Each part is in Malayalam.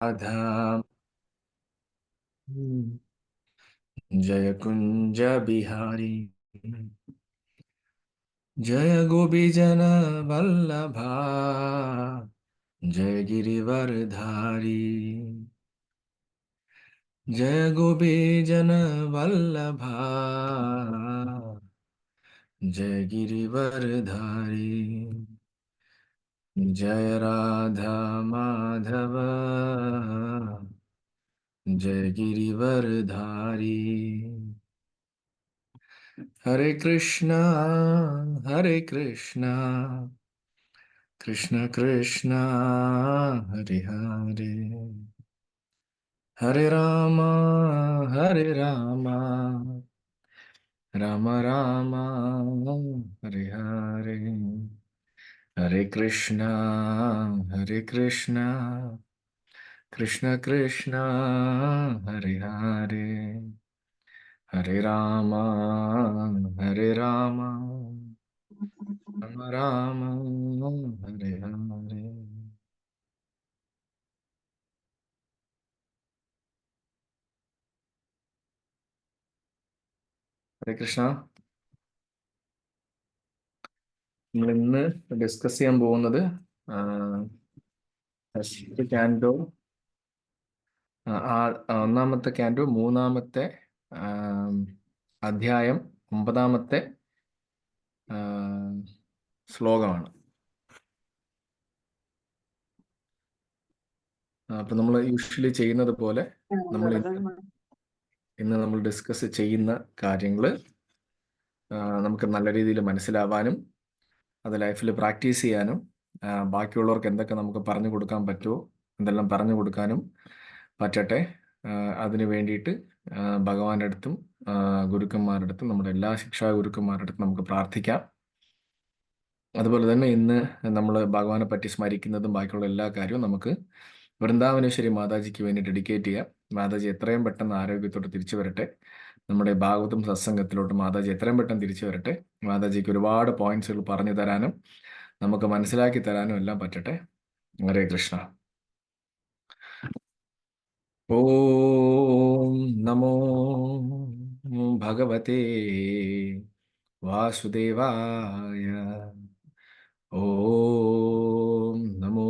राधा जय कुंज बिहारी जय गोपीजन वल्लभा जय गिरिवरधारी जय गोपीजन वल्लभा जय गिरिवरधारी जय राधा माधव जय गिरिवरधारी हरे कृष्णा कृष्ण कृष्ण हरे हरे हरे राम राम राम हरे हरे हरे कृष्णा कृष्ण कृष्ण हरे हरे हरे राम राम राम हरे हरे ഹരേ കൃഷ്ണ. നമ്മൾ ഇന്ന് ഡിസ്കസ് ചെയ്യാൻ പോകുന്നത് ഫസ്റ്റ് ക്യാൻഡോ, ഒന്നാമത്തെ ക്യാൻഡോ, മൂന്നാമത്തെ അധ്യായം, 9-ാമത്തെ ശ്ലോകമാണ്. അപ്പൊ നമ്മൾ യൂഷ്വലി ചെയ്യുന്നത് പോലെ നമ്മൾ ഇന്ന് നമ്മൾ ഡിസ്കസ് ചെയ്യുന്ന കാര്യങ്ങൾ നമുക്ക് നല്ല രീതിയിൽ മനസ്സിലാവാനും അത് ലൈഫിൽ പ്രാക്ടീസ് ചെയ്യാനും ബാക്കിയുള്ളവർക്ക് എന്തൊക്കെ നമുക്ക് പറഞ്ഞു കൊടുക്കാൻ പറ്റുമോ എന്തെല്ലാം പറഞ്ഞു കൊടുക്കാനും പറ്റട്ടെ. അതിനു വേണ്ടിയിട്ട് ഭഗവാന്റെ അടുത്തും ഗുരുക്കന്മാരുടെ അടുത്തും നമ്മുടെ എല്ലാ ശിക്ഷാ ഗുരുക്കന്മാരുടെ അടുത്തും നമുക്ക് പ്രാർത്ഥിക്കാം. അതുപോലെ തന്നെ ഇന്ന് നമ്മൾ ഭഗവാനെ പറ്റി സ്മരിക്കുന്നതും ബാക്കിയുള്ള എല്ലാ കാര്യവും നമുക്ക് വൃന്ദാവനേശ്വരി മാതാജിക്ക് വേണ്ടി ഡെഡിക്കേറ്റ് ചെയ്യാം. മാതാജി എത്രയും പെട്ടെന്ന് ആരോഗ്യത്തോടെ തിരിച്ചു വരട്ടെ. നമ്മുടെ ഭാഗവതം സത്സംഗത്തിലോട്ട് മാതാജി എത്രയും പെട്ടെന്ന് തിരിച്ചു വരട്ടെ. മാതാജിക്ക് ഒരുപാട് പോയിന്റ്സുകൾ പറഞ്ഞു തരാനും നമുക്ക് മനസ്സിലാക്കി തരാനും എല്ലാം പറ്റട്ടെ. ഹരേ കൃഷ്ണ. ഓം നമോ ഭഗവതേ വാസുദേവായ. ഓം നമോ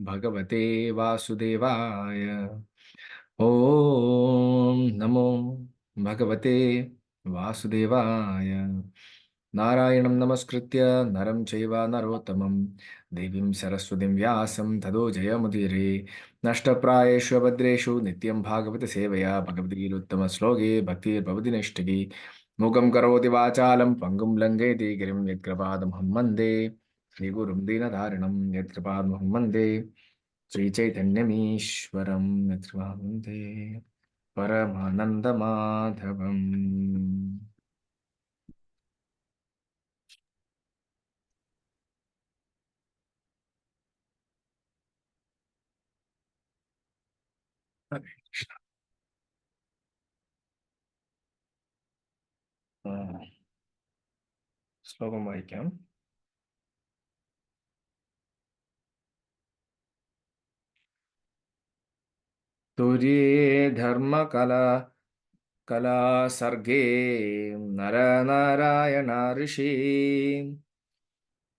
ഭഗവതേ വാസുദേവായ. ഓം നമോ ഭഗവതേ വാസുദേവായ. നാരായണം നമസ്കൃത്യ നരം ചൈവ നരോത്തമം ദേവീം സരസ്വതിം വ്യാസം തതോ ജയമുദീരേ. നഷ്ടപ്രായേഷു അഭദ്രേഷു നിത്യം ഭാഗവത സേവയാ ഭഗവതീരുത്തമ ശ്ലോകേ ഭക്തിർഭവതി നൈഷ്ഠികി. മൂകം കരോതി വാചാലം പങ്കും ലംഘയതി ഗിരിം യത്കൃപാദമഹം വന്ദേ ശ്രീഗുരും ദീനധാരണം. യത്കൃപാദമഹം വന്ദേ ശ്രീചൈതന്യമീശ്വരം. യത്കൃപാദമഹം വന്ദേ പരമാനന്ദമാധവം. ഹരേ കൃഷ്ണ. ശ്ലോകം വായിക്കാം. തുര്യേ ധർമ്മകല കലാ സർഗേ നരനാരായണ ഋഷി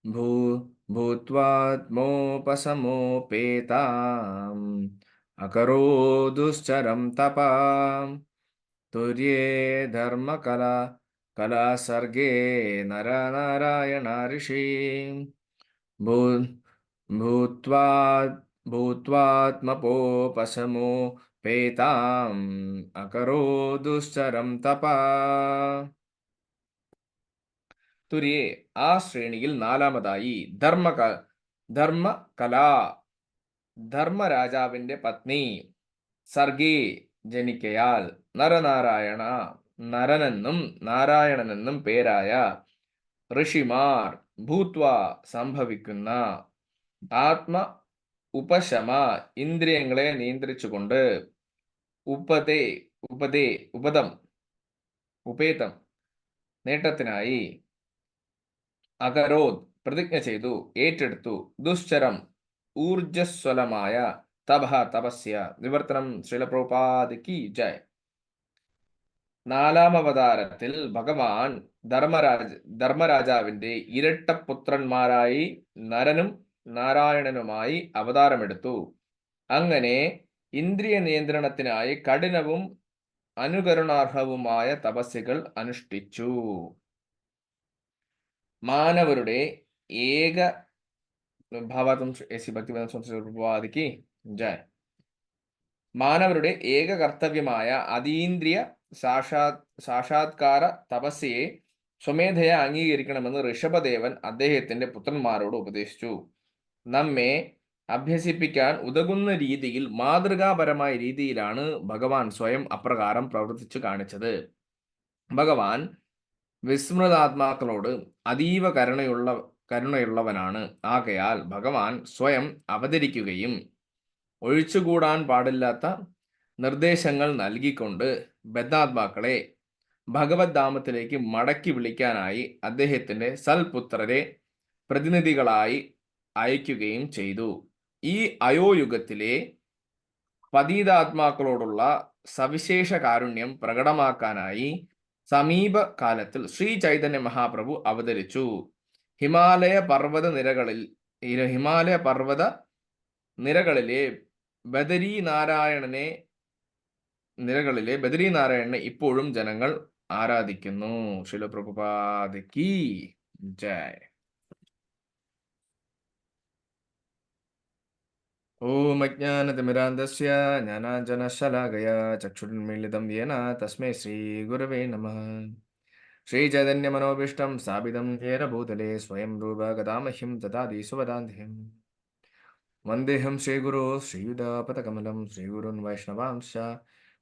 ഭൂത്വാത്മോപസമോപേതാം അകരോ ദുശ്ചരം തപാം. തുര്യേ ധർമ്മകലാ സർഗേ നരനാരായണ ഋഷി ഭൂത്വാത്മപോപസമോപേതാം അകരോ ദുശ്ചരം തപാ. തുര്യേ ആ ശ്രേണിയിൽ നാലാമതായി ധർമ്മകലാ ധർമ്മരാജാവിന്റെ പത്നി സർഗേ ജനിക്കയാൽ നരനാരായണ നരനെന്നും നാരായണനെന്നും പേരായ ഋഷിമാർ ഭൂത്വ സംഭവിക്കുന്ന ആത്മ ഉപശമ ഇന്ദ്രിയങ്ങളെ നിയന്ത്രിച്ചുകൊണ്ട് ഉപേതം നേട്ടത്തിനായി അകരോദ് പ്രതിജ്ഞ ചെയ്തു, ഏറ്റെടുത്തു, ദുശ്ചരം ഊർജസ്വലമായ തപഃ തപസ്യ വിവർത്തനം. ശ്രീല പ്രഭുപാദ് കി ജയ്. നാലാം അവതാരത്തിൽ ഭഗവാൻ ധർമ്മരാജാവിന്റെ ഇരട്ടപുത്രന്മാരായി നരനും നാരായണനുമായി അവതാരമെടുത്തു. അങ്ങനെ ഇന്ദ്രിയ നിയന്ത്രണത്തിനായി കഠിനവും അനുകരണാർഹവുമായ തപസ്സുകൾ അനുഷ്ഠിച്ചു. മാനവരുടെ ഏക ഭാവാത്മം എസി ഭക്തിവേദാന്ത ജയ. മാനവരുടെ ഏക കർത്തവ്യമായ അതീന്ദ്രിയ സാക്ഷാത്കാര തപസ്യയെ സ്വമേധയാ അംഗീകരിക്കണമെന്ന് ഋഷഭദേവൻ അദ്ദേഹത്തിന്റെ പുത്രന്മാരോട് ഉപദേശിച്ചു. നമ്മെ അഭ്യസിപ്പിക്കാൻ ഉതകുന്ന രീതിയിൽ മാതൃകാപരമായ രീതിയിലാണ് ഭഗവാൻ സ്വയം അപ്രകാരം പ്രവർത്തിച്ചു കാണിച്ചത്. ഭഗവാൻ വിസ്മൃതാത്മാക്കളോട് അതീവ കരുണയുള്ളവനാണ്. ആകയാൽ ഭഗവാൻ സ്വയം അവതരിക്കുകയും ഒഴിച്ചുകൂടാൻ പാടില്ലാത്ത നിർദ്ദേശങ്ങൾ നൽകിക്കൊണ്ട് ബദ്ധാത്മാക്കളെ ഭഗവത് ധാമത്തിലേക്ക് മടക്കി വിളിക്കാനായി അദ്ദേഹത്തിന്റെ സൽപുത്രരെ പ്രതിനിധികളായി അയക്കുകയും ചെയ്തു. ഈ അയോയുഗത്തിലെ പതീതാത്മാക്കളോടുള്ള സവിശേഷ കാരുണ്യം പ്രകടമാക്കാനായി സമീപകാലത്തിൽ ശ്രീ ചൈതന്യ മഹാപ്രഭു അവതരിച്ചു. ഹിമാലയ പർവ്വത നിരകളിലെ ബദരീനാരായണനെ ഇപ്പോഴും ജനങ്ങൾ ആരാധിക്കുന്നു. ശ്രീല പ്രഭുപാദ് കി ജയ്. ഓം അജ്ഞാനതിമിരാന്ധസ്യ ജ്ഞാനാഞ്ജനശലാകയാ ചക്ഷുരുന്മീലിതം യേന തസ്മൈ ശ്രീ ഗുരവേ നമഃ. ശ്രീചൈതന്യമനോഭീഷ്ടം സ്ഥാപിതം യേന ഭൂതലേ സ്വയം രൂപ ഗദാമഹ്യം ദദാതി സുവദാന്തിം. വന്ദേഹം ശ്രീഗുരോ ശ്രീയുതാപതകമലം ശ്രീഗുരുൻ വൈഷ്ണവാംശ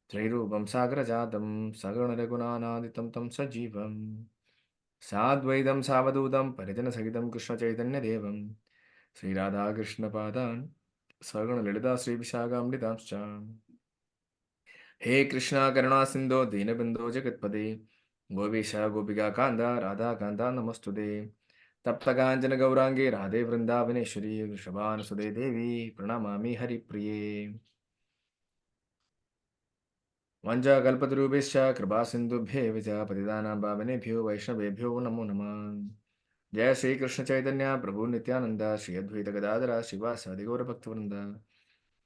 ത്രൈരൂപം സാഗരജാതം സഗണരഘുനാനാദിതം തം സജീവം സാദ്വൈതം സാവധൂതം പരിജനസഹിതം കൃഷ്ണചൈതന്യദേവം ശ്രീരാധാകൃഷ്ണപാദാൻ സഗണ ലളിതാ ശ്രീ വിശാഖാമൃതാംശ്ച. ഹേ കൃഷ്ണ കരുണാ സിന്ധോ ദീനബന്ധോ ജഗത്പദേ ഗോപീശ ഗോപികാ കാന്ത രാധാകാന്ത നമസ്തുതേ. തപ്തകാഞ്ചന ഗൗരാംഗേ രാധേ വൃന്ദാവനേശ്വരി വൃഷഭാനുസുതേ ദേവി പ്രണമാമി ഹരിപ്രിയേ. വഞ്ചാകൽപതരൂപേശ്ച കൃപാ സിന്ധുഭ്യേവ ച പതിതാനാം പാവനേഭ്യോ വൈഷ്ണവേഭ്യോ നമോ നമഃ. जय श्री कृष्ण चैतन्य प्रभु नित्यानंद श्री अद्वैत गदाधर शिवासादि गौर भक्तवृंद.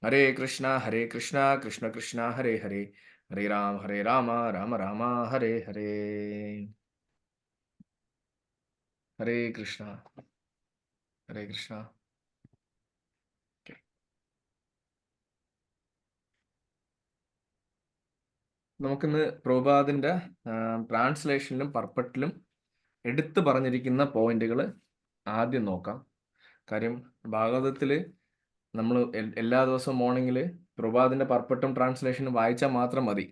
हरे कृष्णा कृष्ण कृष्णा हरे हरे हरे राम राम राम हरे हरे. हरे कृष्णा हरे कृष्णा. നമുക്കിന്ന് പ്രഭുപാദിന്റെ ട്രാൻസ്ലേഷനിലും പർപ്പറ്റിലും എടുത്തു പറഞ്ഞിരിക്കുന്ന പോയിന്റുകൾ ആദ്യം നോക്കാം. കാര്യം ഭാഗവതത്തിൽ നമ്മൾ എല്ലാ ദിവസവും മോർണിംഗിൽ പ്രഭുപാദിന്റെ പർപ്പറ്റും ട്രാൻസ്ലേഷനും വായിച്ചാൽ മാത്രം മതി.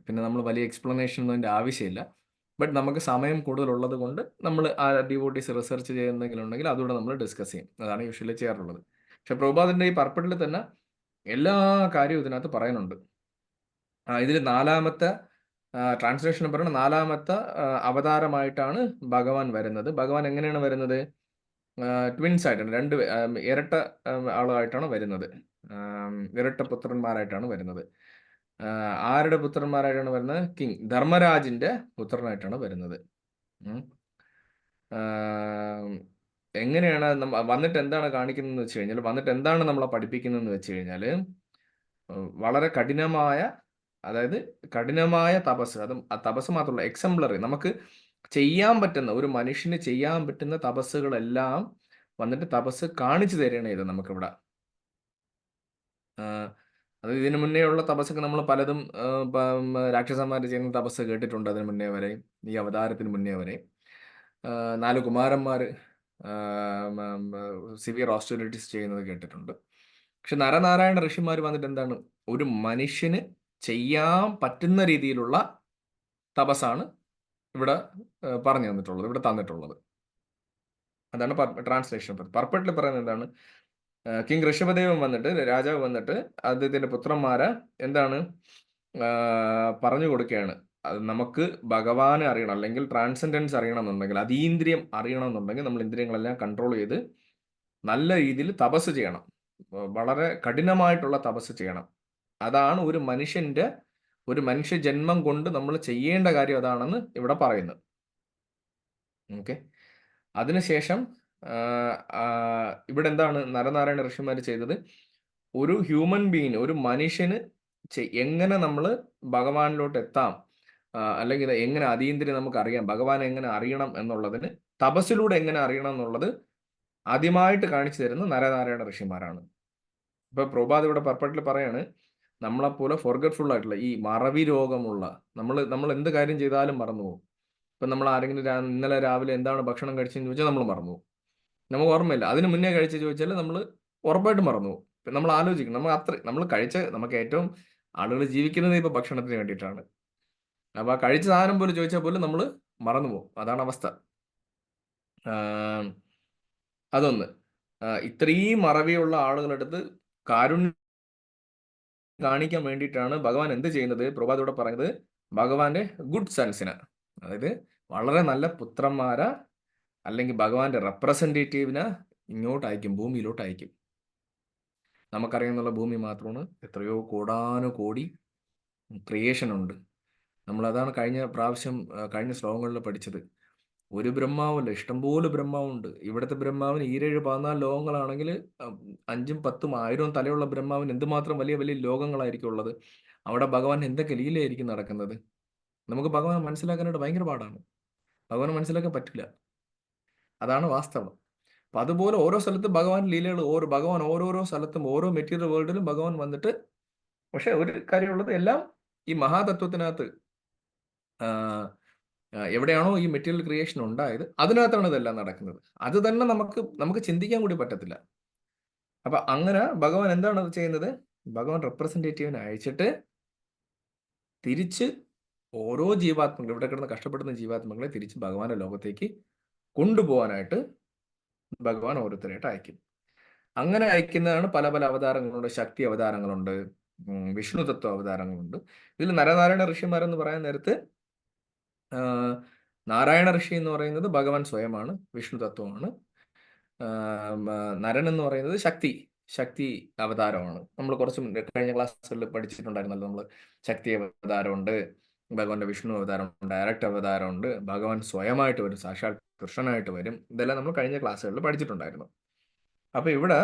പിന്നെ നമ്മൾ വലിയ എക്സ്പ്ലനേഷൻ ഒന്നും അതിൻ്റെ ആവശ്യമില്ല. ബട്ട് നമുക്ക് സമയം കൂടുതലുള്ളത് കൊണ്ട് നമ്മൾ ആ ഡിവോട്ടീസ് റിസർച്ച് ചെയ്യുന്നെങ്കിലും ഉണ്ടെങ്കിൽ അതുകൂടെ നമ്മൾ ഡിസ്കസ് ചെയ്യും. അതാണ് യൂഷ്വലി ചെയ്യാറുള്ളത്. പക്ഷെ പ്രഭുപാദിന്റെ ഈ പർപ്പറ്റിൽ തന്നെ എല്ലാ കാര്യവും ഇതിനകത്ത് പറയുന്നുണ്ട്. ഇതിൽ നാലാമത്തെ ട്രാൻസ്ലേഷൻ പറയുന്നത് നാലാമത്തെ അവതാരമായിട്ടാണ് ഭഗവാൻ വരുന്നത്. ഭഗവാൻ എങ്ങനെയാണ് വരുന്നത്? ട്വിൻസ് ആയിട്ടാണ്, രണ്ട് ഇരട്ട ആളായിട്ടാണ് വരുന്നത്. ഇരട്ട പുത്രന്മാരായിട്ടാണ് വരുന്നത്. ആരുടെ പുത്രന്മാരായിട്ടാണ് വരുന്നത്? കിങ് ധർമ്മരാജിന്റെ പുത്രനായിട്ടാണ് വരുന്നത്. എങ്ങനെയാണ് വന്നിട്ട് എന്താണ് കാണിക്കുന്നതെന്ന് വെച്ച് കഴിഞ്ഞാൽ, വന്നിട്ട് എന്താണ് നമ്മളെ പഠിപ്പിക്കുന്നതെന്ന് വെച്ച് കഴിഞ്ഞാൽ, വളരെ കഠിനമായ തപസ്. അതും ആ തപസ് മാത്രമല്ല, എക്സംപ്ലറി, നമുക്ക് ചെയ്യാൻ പറ്റുന്ന, ഒരു മനുഷ്യന് ചെയ്യാൻ പറ്റുന്ന തപസ്സുകളെല്ലാം വന്നിട്ട് തപസ് കാണിച്ചു തരണേ ഇത് നമുക്കിവിടെ. അത് ഇതിനു മുന്നേ ഉള്ള തപസ്സൊക്കെ നമ്മൾ പലതും രാക്ഷസന്മാർ ചെയ്യുന്ന തപസ് കേട്ടിട്ടുണ്ട്. അതിന് മുന്നേ വരെ, ഈ അവതാരത്തിന് മുന്നേ വരെ 4 കുമാരന്മാർ സിവിയർ ഓസ്റ്ററിറ്റീസ് ചെയ്യുന്നത് കേട്ടിട്ടുണ്ട്. പക്ഷെ നരനാരായണ ഋഷിമാർ വന്നിട്ട് എന്താണ്, ഒരു മനുഷ്യന് ചെയ്യാൻ പറ്റുന്ന രീതിയിലുള്ള തപസ്സാണ് ഇവിടെ പറഞ്ഞു തന്നിട്ടുള്ളത്, ഇവിടെ തന്നിട്ടുള്ളത്. അതാണ് ട്രാൻസ്ലേഷൻ. പർപ്പറ്റിൽ പറയുന്നത് എന്താണ്, കിങ് ഋഷഭദേവൻ വന്നിട്ട്, രാജാവ് വന്നിട്ട് അദ്ദേഹത്തിന്റെ പുത്രന്മാരെ എന്താണ് പറഞ്ഞു കൊടുക്കുകയാണ്. അത് നമുക്ക് ഭഗവാനെ അറിയണം, അല്ലെങ്കിൽ ട്രാൻസെൻഡൻസ് അറിയണം എന്നുണ്ടെങ്കിൽ, അതീന്ദ്രിയം അറിയണം എന്നുണ്ടെങ്കിൽ നമ്മൾ ഇന്ദ്രിയങ്ങളെല്ലാം കൺട്രോൾ ചെയ്ത് നല്ല രീതിയിൽ തപസ് ചെയ്യണം. വളരെ കഠിനമായിട്ടുള്ള തപസ് ചെയ്യണം. അതാണ് ഒരു മനുഷ്യ ജന്മം കൊണ്ട് നമ്മൾ ചെയ്യേണ്ട കാര്യം അതാണെന്ന് ഇവിടെ പറയുന്നു. ഓക്കെ. അതിനുശേഷം ഇവിടെ എന്താണ് നരനാരായണ ഋഷിമാർ ചെയ്തത്? ഒരു ഹ്യൂമൻ ബീയിന്, ഒരു മനുഷ്യന് എങ്ങനെ നമ്മൾ ഭഗവാനിലോട്ട് എത്താം, അല്ലെങ്കിൽ എങ്ങനെ അതീന്ദ്രിയം നമുക്ക് അറിയാം, ഭഗവാനെ എങ്ങനെ അറിയണം എന്നുള്ളതിന് തപസ്സിലൂടെ എങ്ങനെ അറിയണം എന്നുള്ളത് ആദ്യമായിട്ട് കാണിച്ചു തരുന്ന നരനാരായണ ഋഷിമാരാണ്. ഇപ്പൊ പ്രഭുപാദ് ഇവിടെ പർപ്പട്ടിൽ പറയാണ്, നമ്മളെപ്പോലെ ഫോർഗറ്റ്ഫുൾ ആയിട്ടുള്ള ഈ മറവി രോഗമുള്ള നമ്മൾ എന്ത് കാര്യം ചെയ്താലും മറന്നു പോകും. ഇപ്പൊ നമ്മൾ ആരെങ്കിലും ഇന്നലെ രാവിലെ എന്താണ് ഭക്ഷണം കഴിച്ചതെന്ന് ചോദിച്ചാൽ നമ്മൾ മറന്നു പോകും. നമുക്ക് ഓർമ്മയില്ല. അതിന് മുന്നേ കഴിച്ച് ചോദിച്ചാൽ നമ്മൾ ഉറപ്പായിട്ടും മറന്നു പോകും. നമ്മൾ ആലോചിക്കും, നമുക്ക് ഏറ്റവും ആളുകൾ ജീവിക്കുന്നത് ഇപ്പൊ ഭക്ഷണത്തിന് വേണ്ടിയിട്ടാണ്. അപ്പൊ ആ കഴിച്ച സാധനം പോലും ചോദിച്ചാൽ പോലും നമ്മൾ മറന്നു പോകും. അതാണ് അവസ്ഥ. അതൊന്ന്. ഇത്രയും മറവിയുള്ള ആളുകളെടുത്ത് കാരുണ്യം കാണിക്കാൻ വേണ്ടിയിട്ടാണ് ഭഗവാൻ എന്ത് ചെയ്യുന്നത്? പ്രഭുപാദ് ഇവിടെ പറയുന്നത് ഭഗവാന്റെ ഗുഡ് സൺസിന്, അതായത് വളരെ നല്ല പുത്രന്മാരെ അല്ലെങ്കിൽ ഭഗവാന്റെ റെപ്രസെൻറ്റേറ്റീവിനെ ഇങ്ങോട്ട് അയക്കും, ഭൂമിയിലോട്ട് അയക്കും. നമുക്കറിയാന്നുള്ള ഭൂമി മാത്രമാണ്, എത്രയോ കോടാനുകോടി ക്രിയേഷൻ ഉണ്ട്. നമ്മളതാണ് കഴിഞ്ഞ ശ്ലോകങ്ങളിൽ പഠിച്ചത്. ഒരു ബ്രഹ്മാവല്ല, ഇഷ്ടംപോലെ ബ്രഹ്മാവുണ്ട്. ഇവിടുത്തെ ബ്രഹ്മാവിന് 7, 14 ലോകങ്ങളാണെങ്കിൽ 5, 10, 1000 തലയുള്ള ബ്രഹ്മാവിന് എന്തുമാത്രം വലിയ വലിയ ലോകങ്ങളായിരിക്കും ഉള്ളത്. അവിടെ ഭഗവാൻ എന്തൊക്കെ ലീലയായിരിക്കും നടക്കുന്നത്? നമുക്ക് ഭഗവാൻ മനസ്സിലാക്കാനായിട്ട് ഭയങ്കര പാടാണ്. ഭഗവാനെ മനസ്സിലാക്കാൻ പറ്റില്ല. അതാണ് വാസ്തവം. അപ്പം അതുപോലെ ഓരോ സ്ഥലത്തും ഭഗവാൻ ലീലകൾ, ഭഗവാൻ ഓരോരോ സ്ഥലത്തും ഓരോ മെറ്റീരിയൽ വേൾഡിലും ഭഗവാൻ വന്നിട്ട്, പക്ഷെ ഒരു കാര്യമുള്ളത്, എല്ലാം ഈ മഹാതത്വത്തിനകത്ത് എവിടെയാണോ ഈ മെറ്റീരിയൽ ക്രിയേഷൻ ഉണ്ടായത് അതിനകത്താണ് ഇതെല്ലാം നടക്കുന്നത്. അത് തന്നെ നമുക്ക് ചിന്തിക്കാൻ കൂടി പറ്റത്തില്ല. അപ്പൊ അങ്ങനെ ഭഗവാൻ എന്താണ് ചെയ്യുന്നത്? ഭഗവാൻ റെപ്രസെൻറ്റേറ്റീവിനെ അയച്ചിട്ട് തിരിച്ച് ഓരോ ജീവാത്മകൾ, ഇവിടെ കിടന്ന് കഷ്ടപ്പെടുന്ന ജീവാത്മകളെ തിരിച്ച് ഭഗവാന്റെ ലോകത്തേക്ക് കൊണ്ടുപോകാനായിട്ട് ഭഗവാൻ ഓരോരുത്തരായിട്ട് അയക്കും. അങ്ങനെ അയക്കുന്നതാണ് പല പല അവതാരങ്ങളുണ്ട്. ശക്തി അവതാരങ്ങളുണ്ട്, വിഷ്ണു തത്വ അവതാരങ്ങളുണ്ട്. ഇതിൽ നരനാരായണ ഋഷിമാരെന്ന് പറയാൻ നേരത്ത് നാരായണ ഋഷി എന്ന് പറയുന്നത് ഭഗവാൻ സ്വയമാണ്, വിഷ്ണു തത്വമാണ്. നരൻ എന്ന് പറയുന്നത് ശക്തി അവതാരമാണ്. നമ്മൾ കുറച്ച് കഴിഞ്ഞ ക്ലാസ്സുകളിൽ പഠിച്ചിട്ടുണ്ടായിരുന്നല്ലോ. നമ്മൾ ശക്തി അവതാരമുണ്ട്, ഭഗവാന്റെ വിഷ്ണു അവതാരം, ഡയറക്റ്റ് അവതാരമുണ്ട്, ഭഗവാൻ സ്വയമായിട്ട് വരും, സാക്ഷാൽ കൃഷ്ണനായിട്ട് വരും. ഇതെല്ലാം നമ്മൾ കഴിഞ്ഞ ക്ലാസ്സുകളിൽ പഠിച്ചിട്ടുണ്ടായിരുന്നു. അപ്പൊ ഇവിടെ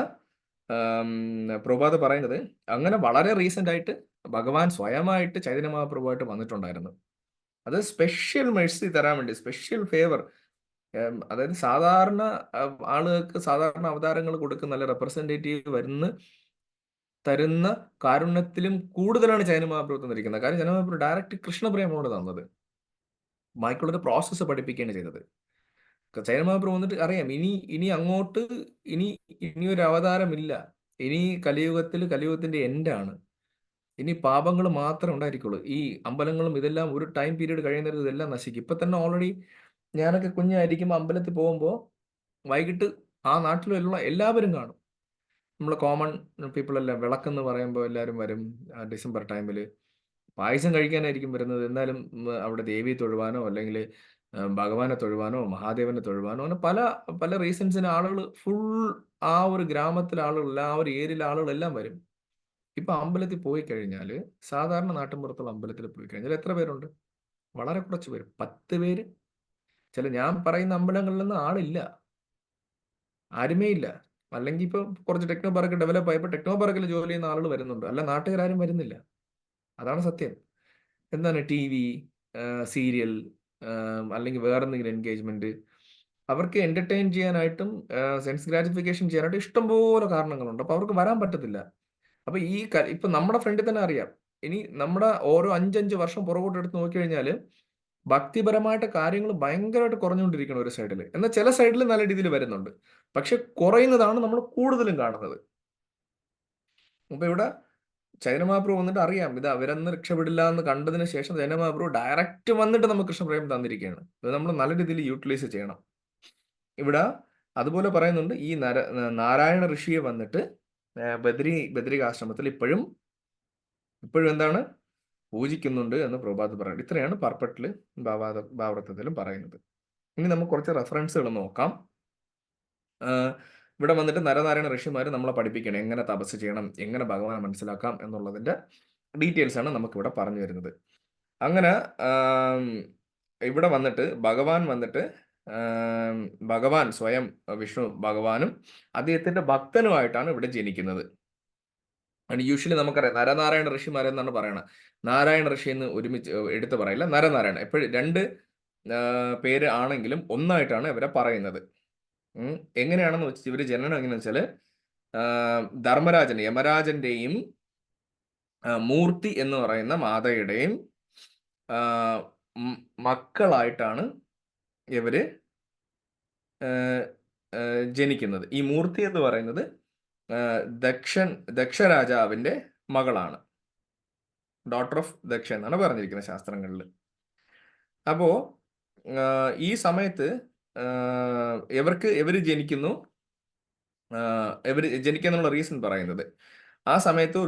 പ്രഭുപാദ് പറയുന്നത്, അങ്ങനെ വളരെ റീസെന്റ് ആയിട്ട് ഭഗവാൻ സ്വയമായിട്ട് ചൈതന്യ മഹാപ്രഭുവായിട്ട് വന്നിട്ടുണ്ടായിരുന്നു. അത് സ്പെഷ്യൽ മെഴ്സി തരാൻ വേണ്ടി, സ്പെഷ്യൽ ഫേവർ, അതായത് സാധാരണ ആളുകൾക്ക് സാധാരണ അവതാരങ്ങൾ കൊടുക്കുന്ന, നല്ല റെപ്രസെൻറ്റേറ്റീവ് തരുന്ന കാരുണ്യത്തിലും കൂടുതലാണ് ചൈതന്യ മഹാപ്രഭു തന്നിരിക്കുന്നത്. കാരണം ചൈതന്യ മഹാപ്രഭു ഡയറക്റ്റ് കൃഷ്ണപ്രേമമാണ് തന്നത്. ബാക്കിയുള്ളൊരു പ്രോസസ്സ് പഠിപ്പിക്കുകയാണ് ചെയ്തത്. ചൈതന്യ മഹാപ്രഭു വന്നിട്ട് അറിയാം, ഇനി അങ്ങോട്ട് ഇനി ഒരു അവതാരമില്ല. ഇനി കലിയുഗത്തിന്റെ എൻഡാണ്. ഇനി പാപങ്ങൾ മാത്രമേ ഉണ്ടായിരിക്കുള്ളൂ. ഈ അമ്പലങ്ങളും ഇതെല്ലാം ഒരു ടൈം പീരീഡ് കഴിയുന്നത് ഇതെല്ലാം നശിക്കും. ഇപ്പൊ തന്നെ ഓൾറെഡി ഞാനൊക്കെ കുഞ്ഞായിരിക്കുമ്പോൾ അമ്പലത്തിൽ പോകുമ്പോൾ വൈകിട്ട് ആ നാട്ടിലുള്ള എല്ലാവരും കാണും. നമ്മൾ കോമൺ പീപ്പിൾ എല്ലാം വിളക്കെന്ന് പറയുമ്പോൾ എല്ലാവരും വരും. ഡിസംബർ ടൈമിൽ പായസം കഴിക്കാനായിരിക്കും വരുന്നത്. എന്നാലും അവിടെ ദേവിയെ തൊഴുവാനോ അല്ലെങ്കിൽ ഭഗവാനെ തൊഴുവാനോ മഹാദേവനെ തൊഴുവാനോ അങ്ങനെ പല പല റീസൺസിന് ആളുകൾ ഫുൾ ആ ഒരു ഗ്രാമത്തിലെ ആളുകൾ, ആ ഒരു ഏരിയയിലെ ആളുകളെല്ലാം വരും. ഇപ്പൊ അമ്പലത്തിൽ പോയി കഴിഞ്ഞാൽ, സാധാരണ നാട്ടിൻപുറത്തുള്ള അമ്പലത്തിൽ പോയി കഴിഞ്ഞാൽ എത്ര പേരുണ്ട്? വളരെ കുറച്ച് പേര്, 10 പേര്. ഞാൻ പറയുന്ന അമ്പലങ്ങളിലൊന്നും ആളില്ല, ആരുമേ ഇല്ല. അല്ലെങ്കിൽ ഇപ്പൊ കുറച്ച് ടെക്നോ പാർക്ക് ഡെവലപ്പ് ആയപ്പോൾ ടെക്നോ പാർക്കിൽ ജോലി ചെയ്യുന്ന ആളുകൾ വരുന്നുണ്ട്, അല്ല നാട്ടുകാരും വരുന്നില്ല. അതാണ് സത്യം. എന്താണ് TV, സീരിയൽ, അല്ലെങ്കിൽ വേറെ എന്തെങ്കിലും എൻഗേജ്മെന്റ്, അവർക്ക് എന്റർടൈൻ ചെയ്യാനായിട്ടും സെൻസ് ഗ്രാറ്റിഫിക്കേഷൻ ചെയ്യാനായിട്ടും ഇഷ്ടംപോലെ കാരണങ്ങളുണ്ട്. അപ്പൊ അവർക്ക് വരാൻ പറ്റത്തില്ല. അപ്പൊ ഇപ്പൊ നമ്മുടെ ഫ്രണ്ടിൽ തന്നെ അറിയാം, ഇനി നമ്മുടെ ഓരോ 5 വർഷം പുറകോട്ട് എടുത്ത് നോക്കിക്കഴിഞ്ഞാൽ ഭക്തിപരമായിട്ട് കാര്യങ്ങൾ ഭയങ്കരമായിട്ട് കുറഞ്ഞുകൊണ്ടിരിക്കണം ഒരു സൈഡിൽ. എന്നാൽ ചില സൈഡിൽ നല്ല രീതിയിൽ വരുന്നുണ്ട്, പക്ഷെ കുറയുന്നതാണ് നമ്മൾ കൂടുതലും കാണുന്നത്. അപ്പൊ ഇവിടെ ചൈതന്യ മഹാപ്രഭു വന്നിട്ട് അറിയാം, ഇത് അവരൊന്നും രക്ഷപ്പെടില്ല എന്ന് കണ്ടതിന് ശേഷം ചൈതന്യ മഹാപ്രഭു ഡയറക്റ്റ് വന്നിട്ട് നമുക്ക് കൃഷ്ണപ്രേമം തന്നിരിക്കുകയാണ്. ഇത് നമ്മൾ നല്ല രീതിയിൽ യൂട്ടിലൈസ് ചെയ്യണം. ഇവിടെ അതുപോലെ പറയുന്നുണ്ട്, ഈ നാരായണ ഋഷിയെ വന്നിട്ട് ബദ്രികാശ്രമത്തിൽ ഇപ്പോഴും എന്താണ് പൂജിക്കുന്നുണ്ട് എന്ന് പ്രഭുപാദ് പറയുന്നത്. ഇത്രയാണ് പർപ്പട്ടില് ഭാവാർത്ഥത്തിലും പറയുന്നത്. ഇനി നമുക്ക് കുറച്ച് റെഫറൻസുകൾ നോക്കാം. ഇവിടെ വന്നിട്ട് നരനാരായണ ഋഷിമാർ നമ്മളെ പഠിപ്പിക്കണം എങ്ങനെ തപസ് ചെയ്യണം, എങ്ങനെ ഭഗവാനെ മനസ്സിലാക്കാം എന്നുള്ളതിന്റെ ഡീറ്റെയിൽസ് ആണ് നമുക്കിവിടെ പറഞ്ഞു തരുന്നത്. അങ്ങനെ ഇവിടെ വന്നിട്ട് ഭഗവാൻ സ്വയം വിഷ്ണു ഭഗവാനും അദ്ദേഹത്തിന്റെ ഭക്തനുമായിട്ടാണ് ഇവിടെ ജനിക്കുന്നത്. യൂഷ്വലി നമുക്കറിയാം നരനാരായണ ഋഷിമാരെന്നാണ് പറയണത്. നാരായണ ഋഷി എന്ന് ഒരുമിച്ച് എടുത്ത് പറയില്ല, നരനാരായണ എപ്പോഴും രണ്ട് പേര് ആണെങ്കിലും ഒന്നായിട്ടാണ് ഇവരെ പറയുന്നത്. എങ്ങനെയാണെന്ന് വെച്ചാൽ ഇവര് ജനനം എങ്ങനെയാണെന്ന് വെച്ചാൽ ധർമ്മരാജൻ യമരാജന്റെയും മൂർത്തി എന്ന് പറയുന്ന മാതയുടെയും മക്കളായിട്ടാണ് ഇവര് ജനിക്കുന്നത്. ഈ മൂർത്തി എന്ന് പറയുന്നത് ദക്ഷരാജാവിന്റെ മകളാണ്, ഡോട്ടർ ഓഫ് ദക്ഷ എന്നാണ് പറഞ്ഞിരിക്കുന്നത് ശാസ്ത്രങ്ങളിൽ. അപ്പോ ഈ സമയത്ത് ഇവര് ജനിക്കുന്നു. ഇവർ ജനിക്കാനുള്ള റീസൺ പറയുന്നത്, ആ സമയത്ത്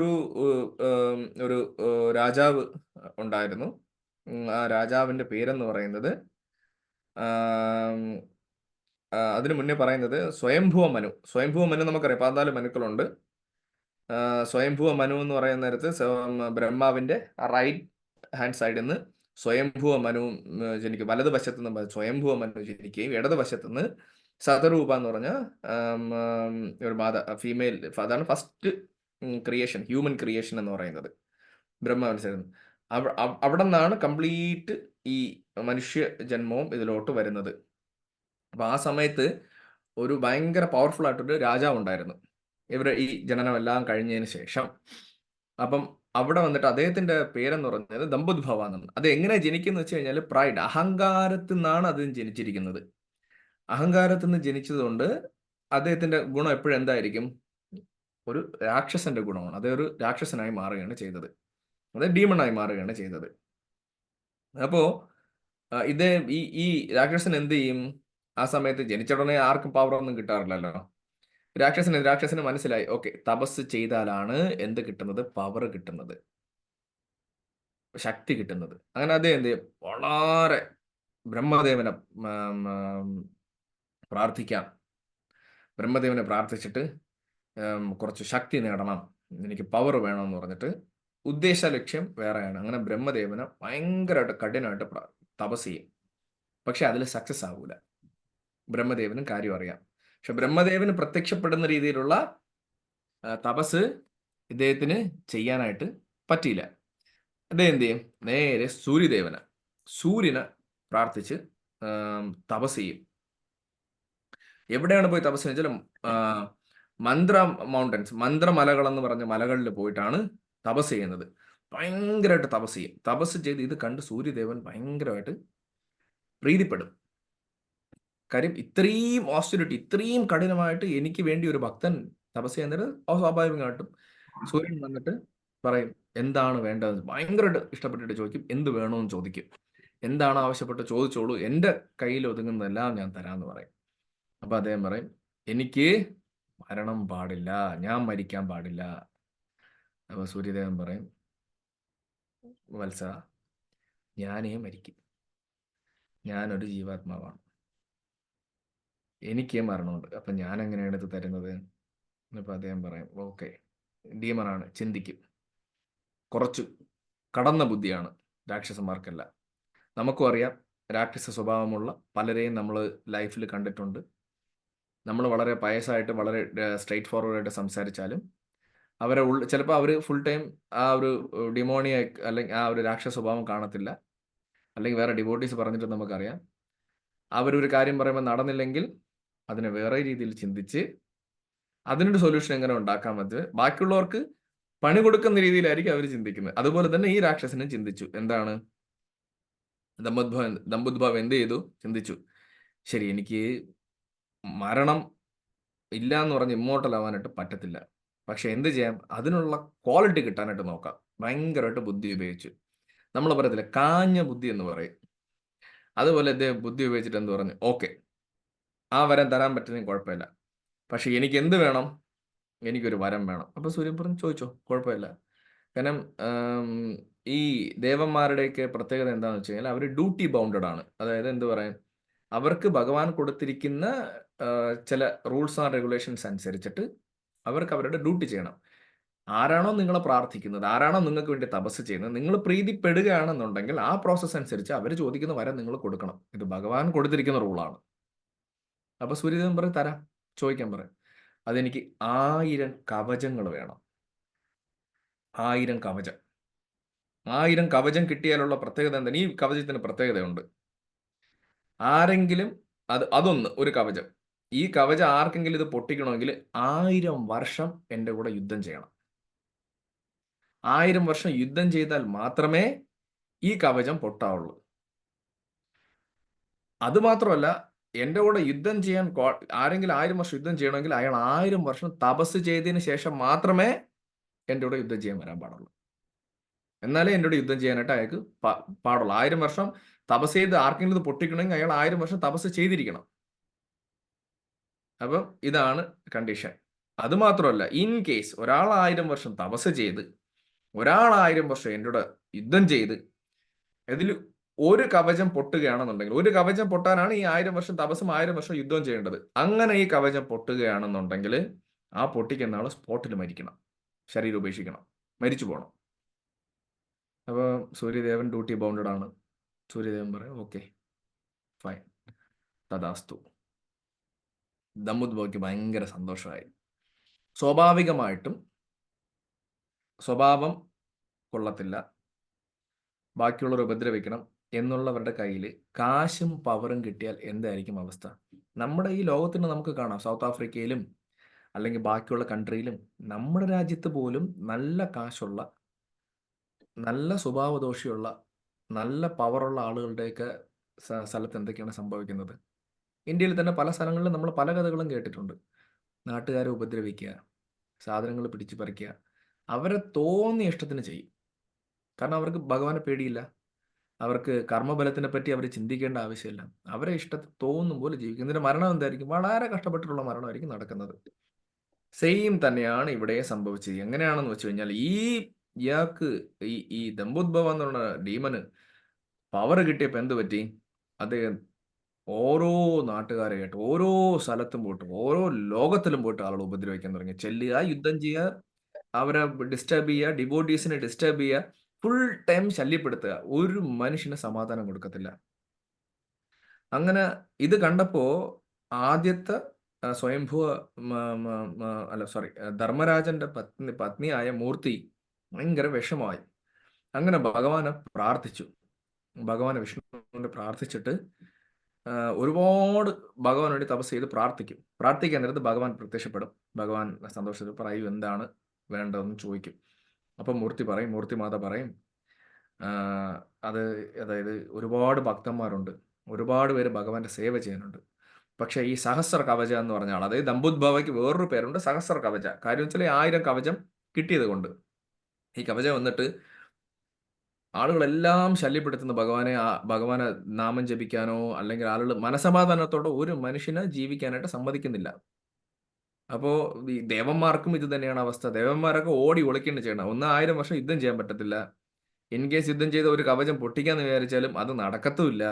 ഒരു രാജാവ് ഉണ്ടായിരുന്നു. ആ രാജാവിന്റെ പേരെന്ന് പറയുന്നത് അതിനു മുന്നേ പറയുന്നത് സ്വയംഭുവ മനു. സ്വയംഭുവ മനു നമുക്കറിയാം, 14 മനുക്കളുണ്ട്. സ്വയംഭുവ മനു എന്ന് പറയുന്ന നേരത്ത് ബ്രഹ്മാവിന്റെ റൈറ്റ് ഹാൻഡ് സൈഡിൽ നിന്ന് സ്വയംഭുവ മനു ജനിക്കും. വലതുവശത്ത് നിന്ന് സ്വയംഭുവ മനു ജനിക്കുകയും ഇടതുവശത്ത് നിന്ന് സതരൂപ എന്ന് പറഞ്ഞ ഒരു ഫീമെയിൽ, അതാണ് ഫസ്റ്റ് ക്രിയേഷൻ, ഹ്യൂമൻ ക്രിയേഷൻ എന്ന് പറയുന്നത് ബ്രഹ്മാവിന്. അവിടെ നിന്നാണ് കംപ്ലീറ്റ് ഈ മനുഷ്യ ജന്മവും ഇതിലോട്ട് വരുന്നത്. അപ്പൊ ആ സമയത്ത് ഒരു ഭയങ്കര പവർഫുൾ ആയിട്ടൊരു രാജാവ് ഉണ്ടായിരുന്നു ഇവരുടെ ഈ ജനനമെല്ലാം കഴിഞ്ഞതിന് ശേഷം. അപ്പം അവിടെ വന്നിട്ട് അദ്ദേഹത്തിന്റെ പേരെന്ന് പറഞ്ഞത് ദമ്പുദ്ഭവ എന്നാണ്. അത് എങ്ങനെ ജനിക്കുന്ന വെച്ച് കഴിഞ്ഞാൽ പ്രൈഡ്, അഹങ്കാരത്തിൽ നിന്നാണ് അത് ജനിച്ചിരിക്കുന്നത്. അഹങ്കാരത്തിൽ നിന്ന് ജനിച്ചതുകൊണ്ട് അദ്ദേഹത്തിന്റെ ഗുണം എപ്പോഴും എന്തായിരിക്കും? ഒരു രാക്ഷസന്റെ ഗുണമാണ്. അതേ ഒരു രാക്ഷസനായി മാറുകയാണ് ചെയ്തത്, അതായത് ഡീമണായി മാറുകയാണ് ചെയ്തത്. അപ്പോ ഇത് ഈ രാക്ഷസൻ എന്ത് ചെയ്യും? ആ സമയത്ത് ജനിച്ച ഉടനെ ആർക്കും പവർ ഒന്നും കിട്ടാറില്ലല്ലോ. രാക്ഷസന് മനസ്സിലായി, ഓക്കെ, തപസ് ചെയ്താലാണ് എന്ത് കിട്ടുന്നത്? പവർ കിട്ടുന്നത്, ശക്തി കിട്ടുന്നത്. അങ്ങനെ അദ്ദേഹം എന്ത് ചെയ്യും? വളരെ ബ്രഹ്മദേവനെ പ്രാർത്ഥിച്ചിട്ട് കുറച്ച് ശക്തി നേടണം, എനിക്ക് പവർ വേണമെന്ന് പറഞ്ഞിട്ട് ഉദ്ദേശ ലക്ഷ്യം വേറെയാണ്. അങ്ങനെ ബ്രഹ്മദേവനെ ഭയങ്കരമായിട്ട് കഠിനമായിട്ട് തപസ് ചെയ്യും. പക്ഷെ അതിൽ സക്സസ് ആവൂല. ബ്രഹ്മദേവനും കാര്യം അറിയാം. പക്ഷെ ബ്രഹ്മദേവന് പ്രത്യക്ഷപ്പെടുന്ന രീതിയിലുള്ള തപസ് ഇദ്ദേഹത്തിന് ചെയ്യാനായിട്ട് പറ്റിയില്ല. അദ്ദേഹം എന്ത് ചെയ്യും? നേരെ സൂര്യനെ പ്രാർത്ഥിച്ച് തപസ് ചെയ്യും. എവിടെയാണ് പോയി തപസ് വെച്ചാൽ മന്ത്ര മൗണ്ടൻസ്, മന്ത്രമലകൾ എന്ന് പറഞ്ഞ മലകളിൽ പോയിട്ടാണ് തപസ് ചെയ്യുന്നത്. ഭയങ്കരമായിട്ട് തപസ് ചെയ്യും. തപസ് ചെയ്ത് ഇത് കണ്ട് സൂര്യദേവൻ ഭയങ്കരമായിട്ട് പ്രീതിപ്പെടും. കാര്യം ഇത്രയും ഓസ്റ്ററിറ്റി, ഇത്രയും കഠിനമായിട്ട് എനിക്ക് വേണ്ടി ഒരു ഭക്തൻ തപസ് ചെയ്യുന്നത് സ്വാഭാവികമായിട്ടും സൂര്യൻ വന്നിട്ട് പറയും എന്താണ് വേണ്ടതെന്ന്. ഭയങ്കരമായിട്ട് ഇഷ്ടപ്പെട്ടിട്ട് ചോദിക്കും, എന്ത് വേണമെന്ന് ചോദിക്കും. എന്താണ് ആവശ്യപ്പെട്ട് ചോദിച്ചോളൂ, എൻ്റെ കയ്യിൽ ഒതുങ്ങുന്നതെല്ലാം ഞാൻ തരാമെന്ന് പറയും. അപ്പൊ അദ്ദേഹം പറയും, എനിക്ക് മരണം പാടില്ല, ഞാൻ മരിക്കാൻ പാടില്ല. അപ്പൊ സൂര്യദേവൻ പറയും, വത്സ, ഞാനേ മരിക്കും, ഞാനൊരു ജീവാത്മാവാണ്, എനിക്ക് മരണമുണ്ട്, അപ്പൊ ഞാൻ എങ്ങനെയാണ് ഇത് തരുന്നത്? അപ്പൊ അദ്ദേഹം പറയും, ഓക്കെ, ഡീമനാണ്, ചിന്തിക്കും. കുറച്ച് കടന്ന ബുദ്ധിയാണ് രാക്ഷസന്മാർക്കല്ല. നമുക്കും അറിയാം, രാക്ഷസ സ്വഭാവമുള്ള പലരെയും നമ്മൾ ലൈഫിൽ കണ്ടിട്ടുണ്ട്. നമ്മൾ വളരെ പയസായിട്ട് വളരെ സ്ട്രെയിറ്റ് ഫോർവേഡായിട്ട് സംസാരിച്ചാലും അവരെ ചിലപ്പോൾ അവർ ഫുൾ ടൈം ആ ഒരു ഡിമോണിയ അല്ലെങ്കിൽ ആ ഒരു രാക്ഷസ സ്വഭാവം കാണത്തില്ല. അല്ലെങ്കിൽ വേറെ ഡിവോട്ടീസ് പറഞ്ഞിട്ട് നമുക്കറിയാം, അവരൊരു കാര്യം പറയുമ്പോൾ നടന്നില്ലെങ്കിൽ അതിനെ വേറെ രീതിയിൽ ചിന്തിച്ച് അതിനൊരു സൊല്യൂഷൻ എങ്ങനെ ഉണ്ടാക്കാൻ പറ്റും, ബാക്കിയുള്ളവർക്ക് പണി കൊടുക്കുന്ന രീതിയിലായിരിക്കും അവർ ചിന്തിക്കുന്നത്. അതുപോലെ തന്നെ ഈ രാക്ഷസനും ചിന്തിച്ചു. എന്താണ്? ദമ്പുദ്ഭവം എന്ത് ചെയ്തു? ചിന്തിച്ചു, ശരി, എനിക്ക് മരണം ഇല്ല എന്ന് പറഞ്ഞ് ഇമ്മോർട്ടൽ ആവാനായിട്ട് പറ്റത്തില്ല. പക്ഷെ എന്ത് ചെയ്യാം? അതിനുള്ള ക്വാളിറ്റി കിട്ടാനായിട്ട് നോക്കാം. ഭയങ്കരമായിട്ട് ബുദ്ധി ഉപയോഗിച്ചു. നമ്മൾ പറയത്തില്ല, കാഞ്ഞ ബുദ്ധി എന്ന് പറയും. അതുപോലെ അദ്ദേഹം ബുദ്ധി ഉപയോഗിച്ചിട്ട് എന്ത് പറഞ്ഞു? ഓക്കെ, ആ വരം തരാൻ പറ്റുന്നതിന് കുഴപ്പമില്ല, പക്ഷെ എനിക്ക് എന്ത് വേണം? എനിക്കൊരു വരം വേണം. അപ്പൊ സൂര്യൻ പറഞ്ഞു, ചോദിച്ചോ, കുഴപ്പമില്ല. കാരണം ഈ ദേവന്മാരുടെയൊക്കെ പ്രത്യേകത എന്താണെന്ന് വെച്ച് കഴിഞ്ഞാൽ അവർ ഡ്യൂട്ടി ബൗണ്ടഡ് ആണ്. അതായത് എന്ത് പറയാൻ, അവർക്ക് ഭഗവാൻ കൊടുത്തിരിക്കുന്ന ചില റൂൾസ് ആൻഡ് റെഗുലേഷൻസ് അനുസരിച്ചിട്ട് അവർക്ക് അവരുടെ ഡ്യൂട്ടി ചെയ്യണം. ആരാണോ നിങ്ങളെ പ്രാർത്ഥിക്കുന്നത്, ആരാണോ നിങ്ങൾക്ക് വേണ്ടി തപസ് ചെയ്യുന്നത്, നിങ്ങൾ പ്രീതിപ്പെടുകയാണെന്നുണ്ടെങ്കിൽ ആ പ്രോസസ്സ് അനുസരിച്ച് അവർ ചോദിക്കുന്ന വരം നിങ്ങൾ കൊടുക്കണം. ഇത് ഭഗവാൻ കൊടുത്തിരിക്കുന്ന റൂളാണ്. അപ്പൊ സൂര്യദേവൻ പറയും തരാം, ചോദിക്കാൻ പറയും. അതെനിക്ക് 1000 കവചങ്ങൾ വേണം. 1000 കവചം. 1000 കവചം കിട്ടിയാലുള്ള പ്രത്യേകത എന്താണ്? ഈ കവചത്തിന് പ്രത്യേകതയുണ്ട്. ആരെങ്കിലും അതൊന്ന് ഒരു കവചം, ഈ കവചം ആർക്കെങ്കിലും ഇത് പൊട്ടിക്കണമെങ്കിൽ 1000 വർഷം എൻ്റെ കൂടെ യുദ്ധം ചെയ്യണം. 1000 വർഷം യുദ്ധം ചെയ്താൽ മാത്രമേ ഈ കവചം പൊട്ടാവുള്ളൂ. അത് മാത്രമല്ല, എൻ്റെ കൂടെ യുദ്ധം ചെയ്യാൻ ആരെങ്കിലും 1000 വർഷം യുദ്ധം ചെയ്യണമെങ്കിൽ അയാൾ 1000 വർഷം തപസ് ചെയ്തതിന് ശേഷം മാത്രമേ എൻ്റെ കൂടെ യുദ്ധം ചെയ്യാൻ വരാൻ പാടുള്ളൂ. എന്നാലേ എൻ്റെ കൂടെ യുദ്ധം ചെയ്യാനായിട്ട് അയാൾക്ക് പാടുള്ളൂ. 1000 വർഷം തപസ് ചെയ്ത് ആർക്കെങ്കിലും ഇത് പൊട്ടിക്കണമെങ്കിൽ അയാൾ 1000 വർഷം തപസ് ചെയ്തിരിക്കണം. അപ്പം ഇതാണ് കണ്ടീഷൻ. അത് മാത്രമല്ല, ഇൻ കേസ് ഒരാൾ 1000 വർഷം തപസ് ചെയ്ത്, ഒരാൾ 1000 വർഷം എൻ്റെ കൂടെ യുദ്ധം ചെയ്ത്, ഇതിൽ ഒരു കവചം പൊട്ടുകയാണെന്നുണ്ടെങ്കിൽ, ഒരു കവചം പൊട്ടാനാണ് ഈ 1000 വർഷം തപസ്സും 1000 വർഷം യുദ്ധവും ചെയ്യേണ്ടത്. അങ്ങനെ ഈ കവചം പൊട്ടുകയാണെന്നുണ്ടെങ്കിൽ ആ പൊട്ടിക്കുന്ന ആൾ സ്പോട്ടിൽ മരിക്കണം, ശരീരം ഉപേക്ഷിക്കണം, മരിച്ചു പോകണം. അപ്പോൾ സൂര്യദേവൻ ഡ്യൂട്ടി ബൗണ്ടഡ് ആണ്. സൂര്യദേവൻ പറയും ഓക്കെ ഫൈൻ, തഥാസ്തു. ദമ്പുദ്ബോയ്ക്ക് ഭയങ്കര സന്തോഷമായി. സ്വാഭാവികമായിട്ടും സ്വഭാവം കൊള്ളത്തില്ല, ബാക്കിയുള്ളവർ ഉപദ്രവിക്കണം എന്നുള്ളവരുടെ കയ്യിൽ കാശും പവറും കിട്ടിയാൽ എന്തായിരിക്കും അവസ്ഥ? നമ്മുടെ ഈ ലോകത്തിന് നമുക്ക് കാണാം, സൗത്ത് ആഫ്രിക്കയിലും അല്ലെങ്കിൽ ബാക്കിയുള്ള കൺട്രിയിലും നമ്മുടെ രാജ്യത്ത് പോലും നല്ല കാശുള്ള, നല്ല സ്വഭാവദോഷിയുള്ള, നല്ല പവറുള്ള ആളുകളുടെയൊക്കെ സ്ഥലത്ത് എന്തൊക്കെയാണ് സംഭവിക്കുന്നത്? ഇന്ത്യയിൽ തന്നെ പല സ്ഥലങ്ങളിലും നമ്മൾ പല കഥകളും കേട്ടിട്ടുണ്ട്. നാട്ടുകാരെ ഉപദ്രവിക്കുക, സാധനങ്ങൾ പിടിച്ചു പറിക്കുക, അവരെ തോന്നിയ ഇഷ്ടത്തിന് ചെയ്യും. കാരണം അവർക്ക് ഭഗവാനെ പേടിയില്ല, അവർക്ക് കർമ്മബലത്തിനെ പറ്റി അവർ ചിന്തിക്കേണ്ട ആവശ്യമില്ല. അവരെ ഇഷ്ടത്തിൽ തോന്നും പോലെ ജീവിക്കും. ഇതിന്റെ മരണം എന്തായിരിക്കും? വളരെ കഷ്ടപ്പെട്ടിട്ടുള്ള മരണമായിരിക്കും നടക്കുന്നത്. സെയിം തന്നെയാണ് ഇവിടെ സംഭവിച്ചത്. എങ്ങനെയാണെന്ന് വെച്ച് കഴിഞ്ഞാൽ, ഇയാൾക്ക് ഈ ദമ്പുദ്ഭവ എന്നുള്ള ഡീമന് പവർ കിട്ടിയപ്പോൾ എന്ത് പറ്റി? അത് ഓരോ നാട്ടുകാരെയായിട്ട് ഓരോ സ്ഥലത്തും പോയിട്ട്, ഓരോ ലോകത്തിലും പോയിട്ട് ആളുകൾ ഉപദ്രവിക്കാൻ തുടങ്ങി. ചെല്ലുക, യുദ്ധം ചെയ്യുക, അവരെ ഡിസ്റ്റർബ് ചെയ്യുക, ഡിവോട്ടീസിനെ ഡിസ്റ്റർബ് ചെയ്യുക, ഫുൾ ടൈം ശല്യപ്പെടുത്തുക. ഒരു മനുഷ്യന് സമാധാനം കൊടുക്കത്തില്ല. അങ്ങനെ ഇത് കണ്ടപ്പോ ആദ്യത്തെ സ്വയംഭുവ ധർമ്മരാജന്റെ പത്നിയായ മൂർത്തി ഭയങ്കര വിഷമമായി. അങ്ങനെ ഭഗവാനെ പ്രാർത്ഥിച്ചു. ഭഗവാനെ വിഷ്ണുവിനെ പ്രാർത്ഥിച്ചിട്ട് ഒരുപാട് ഭഗവാൻ വേണ്ടി തപസ് ചെയ്ത് പ്രാർത്ഥിക്കാൻ നേരത്ത് ഭഗവാൻ പ്രത്യക്ഷപ്പെടും. ഭഗവാൻ സന്തോഷത്തിൽ പറയും എന്താണ് വേണ്ടതെന്ന് ചോദിക്കും. അപ്പം മൂർത്തി മാത പറയും, അതായത് ഒരുപാട് ഭക്തന്മാരുണ്ട്, ഒരുപാട് പേര് ഭഗവാന്റെ സേവ ചെയ്യാനുണ്ട്. പക്ഷേ ഈ സഹസ്ര കവച എന്ന് പറഞ്ഞ ആൾ, അതായത് ദമ്പുദ്ഭവയ്ക്ക് വേറൊരു പേരുണ്ട്, സഹസ്ര കവച. കാര്യം വെച്ചാൽ 1000 കവചം കിട്ടിയത് കൊണ്ട് ഈ കവചം വന്നിട്ട് ആളുകളെല്ലാം ശല്യപ്പെടുത്തുന്ന ഭഗവാനെ നാമം ജപിക്കാനോ അല്ലെങ്കിൽ ആളുകൾ മനസമാധാനത്തോടെ ഒരു മനുഷ്യനെ ജീവിക്കാനായിട്ട് സമ്മതിക്കുന്നില്ല. അപ്പോൾ ഈ ദേവന്മാർക്കും ഇത് തന്നെയാണ് അവസ്ഥ. ദേവന്മാരൊക്കെ ഓടി ഒളിക്കേണ്ട ചെയ്യണം. 1000 വർഷം യുദ്ധം ചെയ്യാൻ പറ്റത്തില്ല. ഇൻ കേസ് യുദ്ധം ചെയ്ത് ഒരു കവചം പൊട്ടിക്കാന്ന് വിചാരിച്ചാലും അത് നടക്കത്തുമില്ല.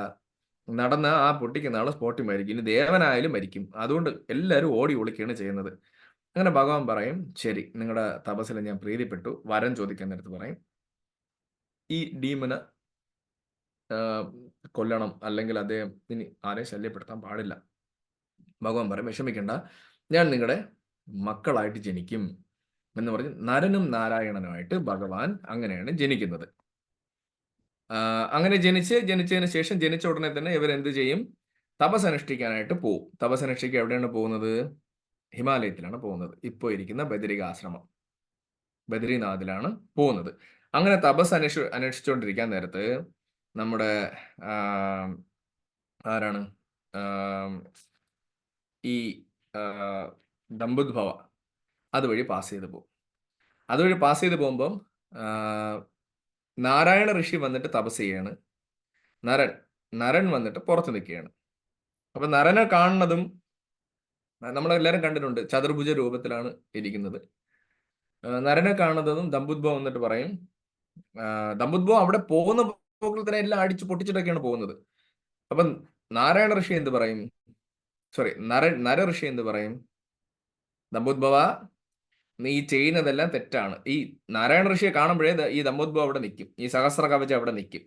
നടന്ന ആ പൊട്ടിക്കുന്ന ആള് സ്പോട്ടിൽ മരിക്കും. ഇനി ദേവനായാലും മരിക്കും. അതുകൊണ്ട് എല്ലാവരും ഓടി ഒളിക്കുകയാണ് ചെയ്യുന്നത്. അങ്ങനെ ഭഗവാൻ പറയും, ശരി, നിങ്ങളുടെ തപസ്സിൽ ഞാൻ പ്രീതിപ്പെട്ടു, വരം ചോദിക്കാൻ നേരത്ത് പറയും, ഈ ഡീമനെ കൊല്ലണം, അല്ലെങ്കിൽ അദ്ദേഹത്തിന് ആരെയും ശല്യപ്പെടുത്താൻ പാടില്ല. ഭഗവാൻ പറയും വിഷമിക്കണ്ട, ഞാൻ നിങ്ങളുടെ മക്കളായിട്ട് ജനിക്കും എന്ന് പറഞ്ഞ് നരനും നാരായണനുമായിട്ട് ഭഗവാൻ അങ്ങനെയാണ് ജനിക്കുന്നത്. അങ്ങനെ ജനിച്ചതിന് ശേഷം ജനിച്ച ഉടനെ തന്നെ ഇവരെന്ത് ചെയ്യും? തപസ് അനുഷ്ഠിക്കാനായിട്ട് പോവും. തപസ് അനുഷ്ഠിക്കാൻ എവിടെയാണ് പോകുന്നത്? ഹിമാലയത്തിലാണ് പോകുന്നത്. ഇപ്പോൾ ഇരിക്കുന്ന ബദരികാശ്രമം, ബദരിനാഥിലാണ് പോകുന്നത്. അങ്ങനെ തപസ് അനുഷ്ഠിച്ചുകൊണ്ടിരിക്കാൻ നേരത്ത് നമ്മുടെ ആരാണ് ഈ ദമ്പുദ്ഭവ അതുവഴി പാസ് ചെയ്ത് പോകും. അതുവഴി പാസ് ചെയ്ത് പോകുമ്പം നാരായണ ഋഷി വന്നിട്ട് തപസ് ചെയ്യാണ്. നരൻ വന്നിട്ട് പുറത്ത് നിൽക്കുകയാണ്. അപ്പൊ നരനെ കാണുന്നതും നമ്മളെല്ലാവരും കണ്ടിട്ടുണ്ട്, ചതുർഭുജ രൂപത്തിലാണ് ഇരിക്കുന്നത്. നരനെ കാണുന്നതും ദമ്പുദ്ഭവം വന്നിട്ട് പറയും, ദമ്പുദ്ഭവം അവിടെ പോകുന്ന പോക്കിൽ തന്നെ എല്ലാം അടിച്ച് പൊട്ടിച്ചിട്ടൊക്കെയാണ് പോകുന്നത്. അപ്പം നാരായണ ഋഷി എന്ത് പറയും? സോറി, നരഋഷി എന്ത് പറയും? ദമ്പുദ്ഭവ, നീ ചെയ്യുന്നതെല്ലാം തെറ്റാണ്. ഈ നാരായണ ഋഷിയെ കാണുമ്പോഴേ ഈ ദമ്പുദ്ഭവ അവിടെ നിൽക്കും, ഈ സഹസ്ര കവചം അവിടെ നിൽക്കും.